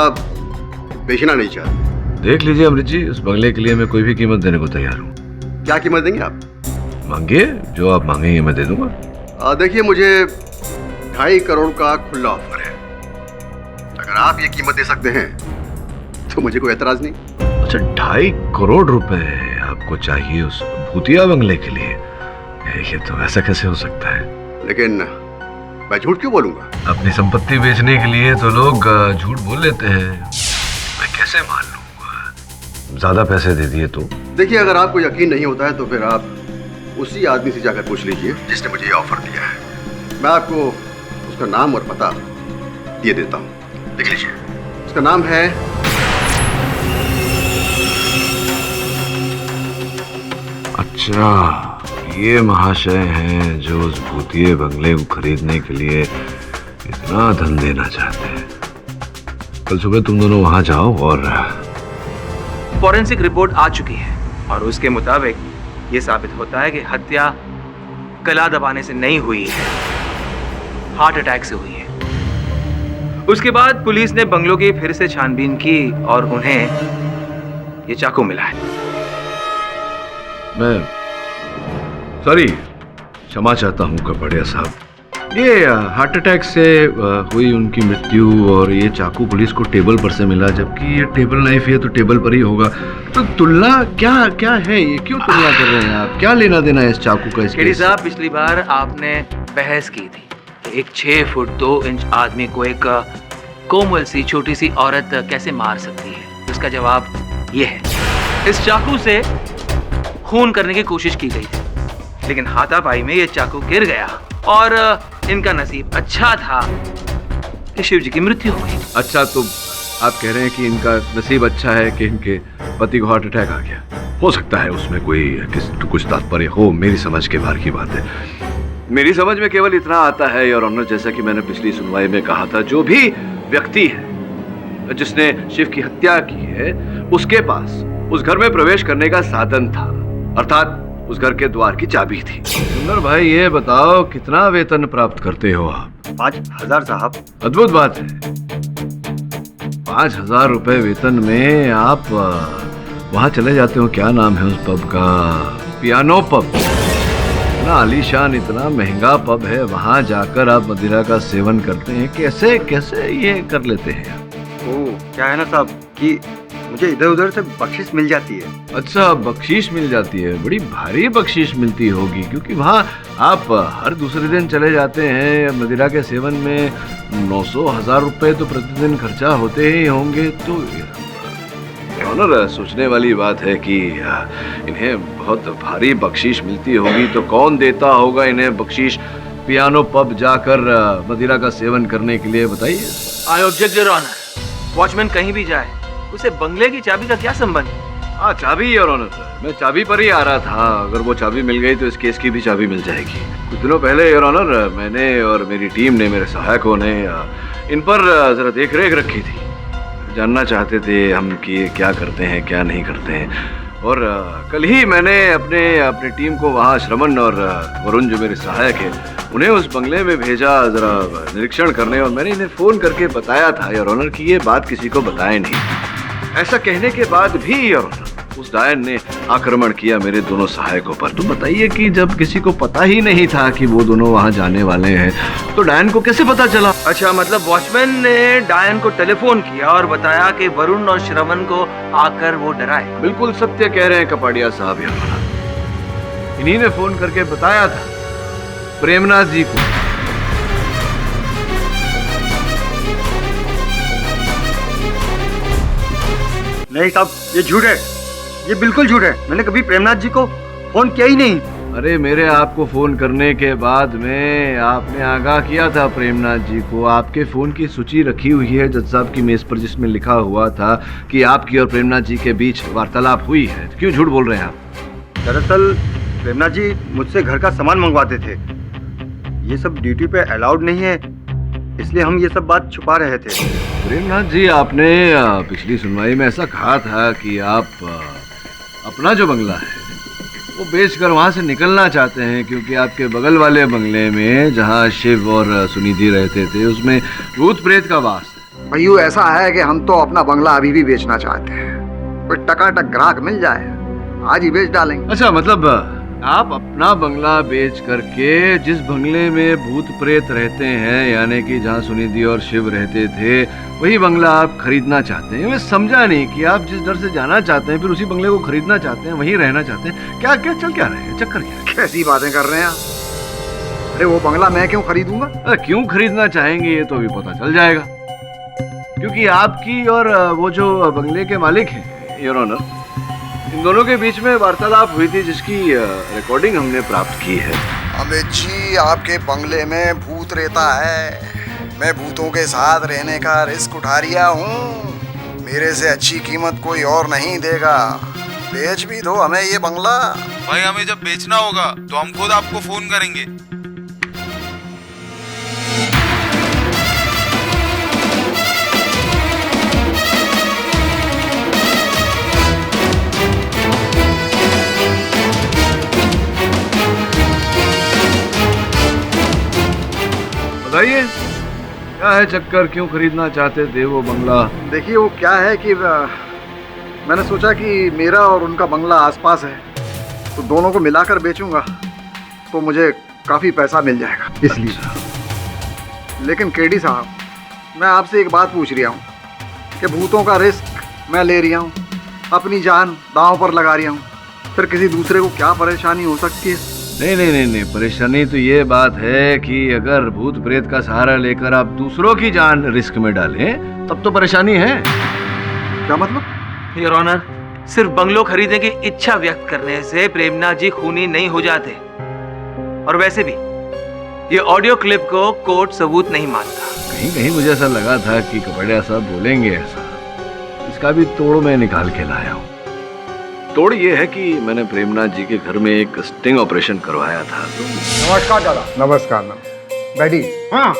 बेचना नहीं चाहते। देख लीजिए अमृत जी, उस बंगले के लिए मैं कोई भी कीमत देने को तैयार हूँ। क्या कीमत देंगे आप? मांगिए, जो आप मांगेंगे मैं दे दूंगा। देखिए, मुझे 2.5 करोड़ का खुला ऑफर है। अगर आप ये कीमत दे सकते हैं तो मुझे कोई एतराज नहीं। अच्छा, 2.5 करोड़ रुपए आपको चाहिए उस भूतिया बंगले के लिए? ये तो ऐसा कैसे हो सकता है? लेकिन मैं झूठ क्यों बोलूंगा? अपनी संपत्ति बेचने के लिए तो लोग झूठ बोल लेते हैं। मैं कैसे मान लूंगा? ज्यादा पैसे दे दिए तो? देखिए, अगर आपको यकीन नहीं होता है तो फिर आप उसी आदमी से जाकर पूछ लीजिए जिसने मुझे ये ऑफर दिया है। मैं आपको उसका नाम और पता दे देता हूँ, लिख लीजिए। उसका नाम है अच्छा, ये महाशय हैं जो उस भूतिये बंगले को खरीदने के लिए इतना धन देना चाहते हैं। कल सुबह तुम दोनों वहां जाओ और फॉरेंसिक रिपोर्ट आ चुकी है और उसके मुताबिक ये साबित होता है कि हत्या गला दबाने से नहीं हुई है, हार्ट अटैक से हुई है। उसके बाद पुलिस ने बंगलों की फिर से छानबीन की और उन्हें ये चाकू मिला है। मैं सॉरी, क्षमा चाहता हूँ कपड़िया साहब। ये हार्ट अटैक से हुई उनकी मृत्यु और ये चाकू पुलिस को टेबल पर से मिला, जबकि ये टेबल नाइफ है तो टेबल पर ही होगा। तो तुलना क्या क्या है ये? क्यों तुलना कर रहे हैं आप? क्या लेना देना है इस चाकू का? केडी साहब, पिछली बार आपने बहस की थी कि एक 6 फुट 2 इंच आदमी को एक कोमल सी छोटी सी औरत कैसे मार सकती है। उसका जवाब ये है, इस चाकू से खून करने की कोशिश की गई थी, लेकिन हाथापाई में ये चाकू गिर गया और इनका नसीब अच्छा था कि शिव जी की मृत्यु हो गई। अच्छा, तो आप कह रहे हैं कि इनका नसीब अच्छा है कि इनके पति को हार्ट अटैक आ गया? हो सकता है उसमें कुछ तात्पर्य हो, मेरी समझ के बाहर की बात है। मेरी समझ में केवल इतना आता है, योर ऑनर, जैसा कि मैंने पिछली सुनवाई में कहा था, जो भी व्यक्ति है जिसने शिव की हत्या की है, उसके पास उस घर में प्रवेश करने का साधन था, अर्थात उस घर के द्वार की चाबी थी। सुंदर भाई, ये बताओ कितना वेतन प्राप्त करते हो आप? 5,000 साहब। अद्भुत बात है। 5,000 रुपए वेतन में आप वहां चले जाते हो, क्या नाम है उस पब का? Piano pub. इतना आलीशान, इतना महंगा पब है, वहां जाकर आप मदिरा का सेवन करते हैं। कैसे कैसे ये कर लेते हैं? ओ, क्या है ना साहब कि मुझे इधर उधर से बख्शिश मिल जाती है। अच्छा, बख्शीश मिल जाती है। बड़ी भारी बख्शीश मिलती होगी, क्योंकि वहाँ आप हर दूसरे दिन चले जाते हैं। मदिरा के सेवन में 900-1000 रुपए तो प्रतिदिन खर्चा होते ही होंगे। तो ऑनर, सोचने वाली बात है कि इन्हें बहुत भारी बख्शीश मिलती होगी, तो कौन देता होगा इन्हें बख्शीश पियानो पब जाकर मदिरा का सेवन करने के लिए? बताइए। I object your honour. Watchman कहीं भी जाए, उसे बंगले की चाबी का क्या संबंध? हाँ, चाबी योर ऑनर, मैं चाबी पर ही आ रहा था। अगर वो चाबी मिल गई तो इस केस की भी चाबी मिल जाएगी। कुछ दिनों पहले योर ऑनर, मैंने और मेरी टीम ने, मेरे सहायकों ने इन पर जरा देख रेख रखी थी। जानना चाहते थे हम कि ये क्या करते हैं, क्या नहीं करते हैं। और कल ही मैंने अपने टीम को वहाँ श्रवण और वरुण, जो मेरे सहायक हैं, उन्हें उस बंगले में भेजा जरा निरीक्षण करने। और मैंने इन्हें फोन करके बताया था योर ऑनर कि ये बात किसी को बताए नहीं। ऐसा कहने के बाद भी योर ऑनर, उस डायन ने आक्रमण किया मेरे दोनों सहायकों पर। तो बताइए कि जब किसी को पता ही नहीं था कि वो दोनों वहाँ जाने वाले हैं, तो डायन को कैसे पता चला? अच्छा, मतलब वॉचमैन ने डायन को टेलीफोन किया और बताया कि वरुण और श्रवण को आकर वो डराए। बिल्कुल सत्य कह रहे हैं कपाड़िया साहब योर ऑनर। इन्हीं ने फोन करके बताया था प्रेमनाथ जी को। नहीं साहब, ये झूठ है, ये बिल्कुल झूठ है। मैंने कभी प्रेमनाथ जी को फोन किया ही नहीं। अरे, मेरे आपको फोन करने के बाद में आपने आगाह किया था प्रेमनाथ जी को। आपके फोन की सूची रखी हुई है जज साहब की मेज पर, जिसमें लिखा हुआ था कि आपकी और प्रेमनाथ जी के बीच वार्तालाप हुई है। क्यों झूठ बोल रहे हैं आप? दरअसल प्रेमनाथ जी मुझसे घर का सामान मंगवाते थे। ये सब ड्यूटी पे अलाउड नहीं है, इसलिए हम ये सब बात छुपा रहे थे। प्रेमनाथ जी, आपने पिछली सुनवाई में ऐसा कहा था कि आप अपना जो बंगला है वो बेचकर वहाँ से निकलना चाहते हैं, क्योंकि आपके बगल वाले बंगले में जहाँ शिव और सुनिधि रहते थे, उसमें भूत प्रेत का वास है। भैया, ऐसा है कि हम तो अपना बंगला अभी भी बेचना चाहते हैं। कोई टकाटक ग्राहक मिल जाए, आज ही बेच डालेंगे। अच्छा, मतलब आप अपना बंगला बेच करके जिस बंगले में भूत प्रेत रहते हैं, यानी कि जहाँ सुनिधि और शिव रहते थे, वही बंगला आप खरीदना चाहते हैं। मैं समझा नहीं कि आप जिस डर से जाना चाहते हैं, फिर उसी बंगले को खरीदना चाहते हैं, वहीं रहना चाहते हैं। क्या क्या चल क्या रहे हैं? चक्कर क्या है? कैसी बातें कर रहे हैं आप? अरे, वो बंगला मैं क्यों खरीदूंगा? अरे, क्यों खरीदना चाहेंगे ये तो अभी पता चल जाएगा, क्योंकि आपकी और वो जो बंगले के मालिक हैं योर ऑनर, इन दोनों के बीच में वार्तालाप हुई थी, जिसकी रिकॉर्डिंग हमने प्राप्त की है। अमित जी, आपके बंगले में भूत रहता है। मैं भूतों के साथ रहने का रिस्क उठा रिया हूँ। मेरे से अच्छी कीमत कोई और नहीं देगा। बेच भी दो हमें ये बंगला। भाई, हमें जब बेचना होगा तो हम खुद आपको फोन करेंगे। बताइए, क्या है चक्कर? क्यों खरीदना चाहते थे वो बंगला? देखिए, वो क्या है कि मैंने सोचा कि मेरा और उनका बंगला आसपास है, तो दोनों को मिलाकर बेचूंगा तो मुझे काफ़ी पैसा मिल जाएगा, इसलिए। लेकिन केडी साहब, मैं आपसे एक बात पूछ रहा हूँ कि भूतों का रिस्क मैं ले रहा हूँ, अपनी जान दांव पर लगा रहा हूँ, फिर किसी दूसरे को क्या परेशानी हो सकती है? नहीं, परेशानी तो ये बात है कि अगर भूत प्रेत का सहारा लेकर आप दूसरों की जान रिस्क में डालें, तब तो परेशानी है। क्या मतलब? योर ऑनर, सिर्फ बंगलो खरीदने की इच्छा व्यक्त करने से प्रेमनाथ जी खूनी नहीं हो जाते। और वैसे भी ये ऑडियो क्लिप को कोर्ट सबूत नहीं मानता। कहीं मुझे ऐसा लगा था कि कपड़िया साहब बोलेंगे ऐसा। इसका भी तोड़ मैं निकाल के लाया हूँ। तोड़ ये है कि मैंने प्रेमनाथ जी के घर में एक स्टिंग ऑपरेशन करवाया था। नमस्कार दादा। नमस्कार। बैठी। हाँ,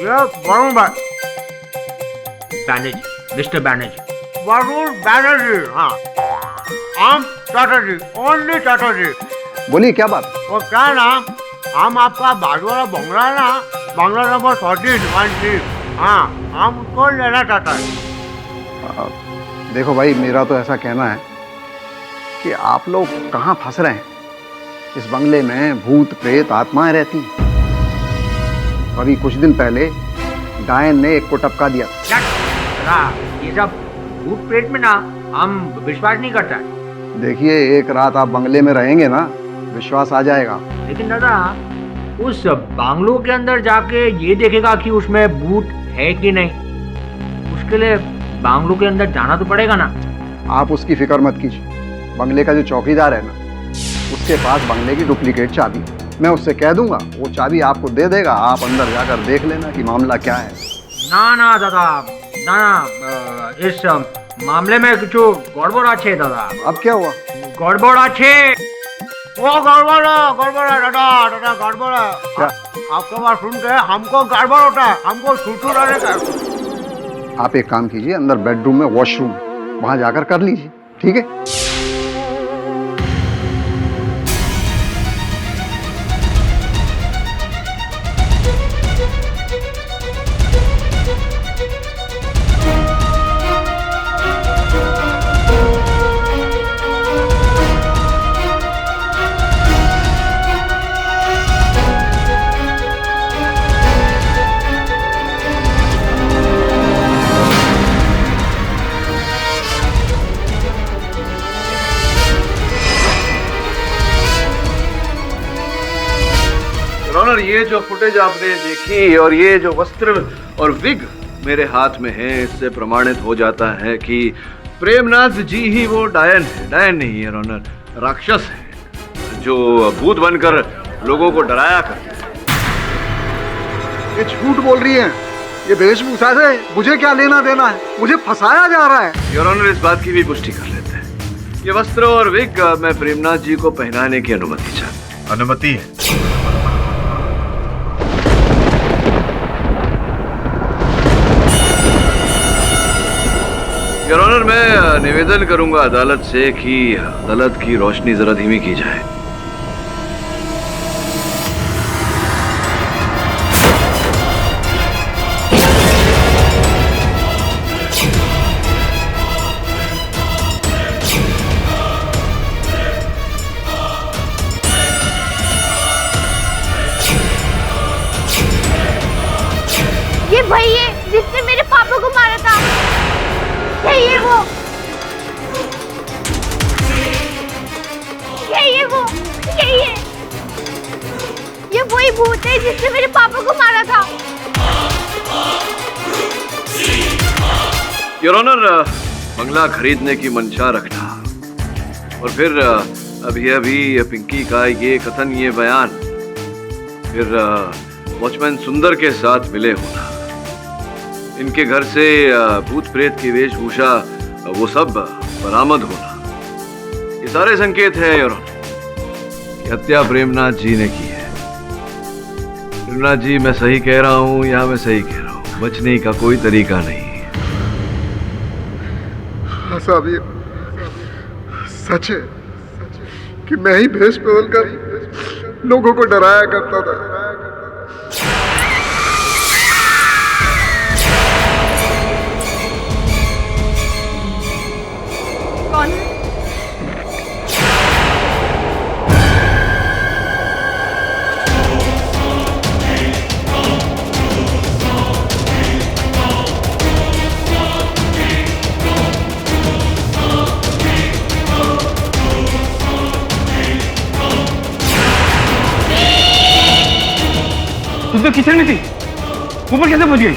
वरुण बैनर्जी, मिस्टर बैनर्जी, वरुण बैनर्जी। हाँ, हम चटर्जी, ओनली चटर्जी। बोलिए क्या बात? वो क्या ना, हम आपका बाजू वाला बंगला है ना, बंगला नंबर 14 हाँ, हम उसको लेना चाहता है। देखो भाई, मेरा तो ऐसा कहना है कि आप लोग कहाँ फंस रहे हैं। इस बंगले में भूत प्रेत आत्माएं रहती हैं। अभी कुछ दिन पहले डायन ने एक को टपका दिया। ये सब भूत प्रेत में ना हम विश्वास नहीं करता। देखिए, एक रात आप बंगले में रहेंगे ना, विश्वास आ जाएगा। लेकिन दादा, उस बांग्लो के अंदर जाके ये देखेगा कि उसमें भूत है कि नहीं, उसके लिए बांग्लो के अंदर जाना तो पड़ेगा ना। आप उसकी फिक्र मत कीजिए। बंगले का जो चौकीदार है ना, उसके पास बंगले की डुप्लीकेट चाबी, मैं उससे कह दूंगा, वो चाबी आपको दे देगा। आप अंदर जाकर देख लेना कि मामला क्या है। ना दादा, ना, इस मामले में कुछ गड़बड़ अच्छे दादा। अब क्या हुआ? गड़बड़ अच्छे, वो गड़बड़ है दादा, गड़बड़ है। क्या? आपके बात सुन के हमको गड़बड़ होता है, हमको छूटू रहने का। आप एक काम कीजिए, अंदर बेडरूम में वॉशरूम, वहां जाकर कर लीजिए, ठीक है? ये जो फुटेज आपने देखी और ये जो वस्त्र और विग मेरे हाथ में है, इससे प्रमाणित हो जाता है कि प्रेमनाथ जी ही वो डायन है। डायन नहीं है ऑनर, राक्षस है जो भूत बनकर लोगों को डराया करते। ये झूठ बोल रही है। ये वेशभूषा से मुझे क्या लेना देना है? मुझे फंसाया जा रहा है। योर ऑनर, इस बात की भी पुष्टि कर लेते हैं। ये वस्त्र और विग मैं प्रेमनाथ जी को पहनाने की अनुमति चाहता हूं। अनुमति है? योर ऑनर, मैं निवेदन करूंगा अदालत से कि अदालत की रोशनी जरा धीमी की जाए। ये वही है जिसने मेरे पापा को मारा था। यही है वो, यही है वो, यही है। ये वही भूत है जिसने मेरे पापा को मारा था। योर ऑनर, बंगला खरीदने की मंशा रखना और फिर अभी पिंकी का ये कथन, ये बयान, फिर वॉचमैन सुंदर के साथ मिले होना, इनके घर से भूत प्रेत की वेशभूषा वो सब बरामद होना, ये सारे संकेत हैं योर ऑनर कि हत्या प्रेमनाथ जी ने की है। प्रेमनाथ जी, मैं सही कह रहा हूं या मैं सही कह रहा हूं? बचने का कोई तरीका नहीं। हाँ साहब, ये सच है कि मैं ही भेष बदल कर लोगों को डराया करता था। कौन? तुम तो किचन में थी, ऊपर कैसे पहुंच गई?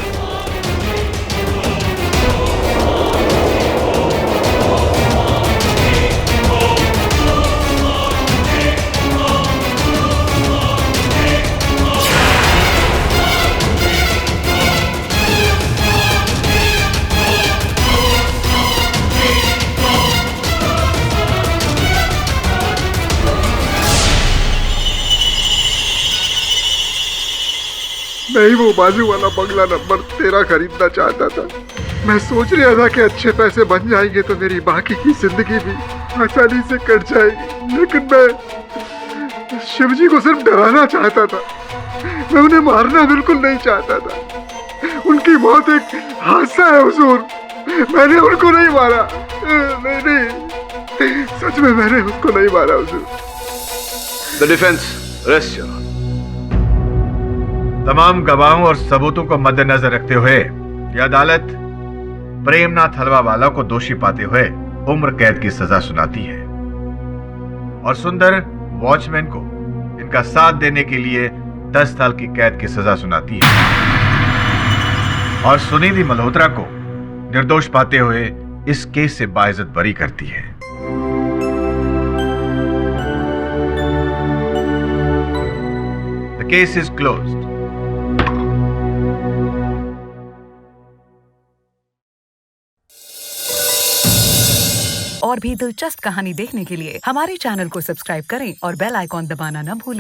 मैं ही वो बाजू वाला बंगला नंबर 13 खरीदना चाहता था। मैं सोच रहा था कि अच्छे पैसे बन जाएंगे तो मेरी बाकी की जिंदगी भी आसानी से कट जाएगी, लेकिन मैं शिवजी को सिर्फ डराना चाहता था। मैं उन्हें मारना बिल्कुल नहीं चाहता था। उनकी मौत एक हादसा है हुजूर, मैंने उनको नहीं मारा। नहीं नहीं, सच में मैंने उसको नहीं मारा हुजूर। The defence rest your. तमाम गवाहों और सबूतों को मद्देनजर रखते हुए यह अदालत प्रेमनाथ हलवावाला को दोषी पाते हुए उम्र कैद की सजा सुनाती है और सुंदर वॉचमैन को इनका साथ देने के लिए 10 साल की कैद की सजा सुनाती है और सुनिधि मल्होत्रा को निर्दोष पाते हुए इस केस से बाइज्जत बरी करती है। The case is closed. और भी दिलचस्प कहानी देखने के लिए हमारे चैनल को सब्सक्राइब करें और बेल आइकॉन दबाना न भूलें।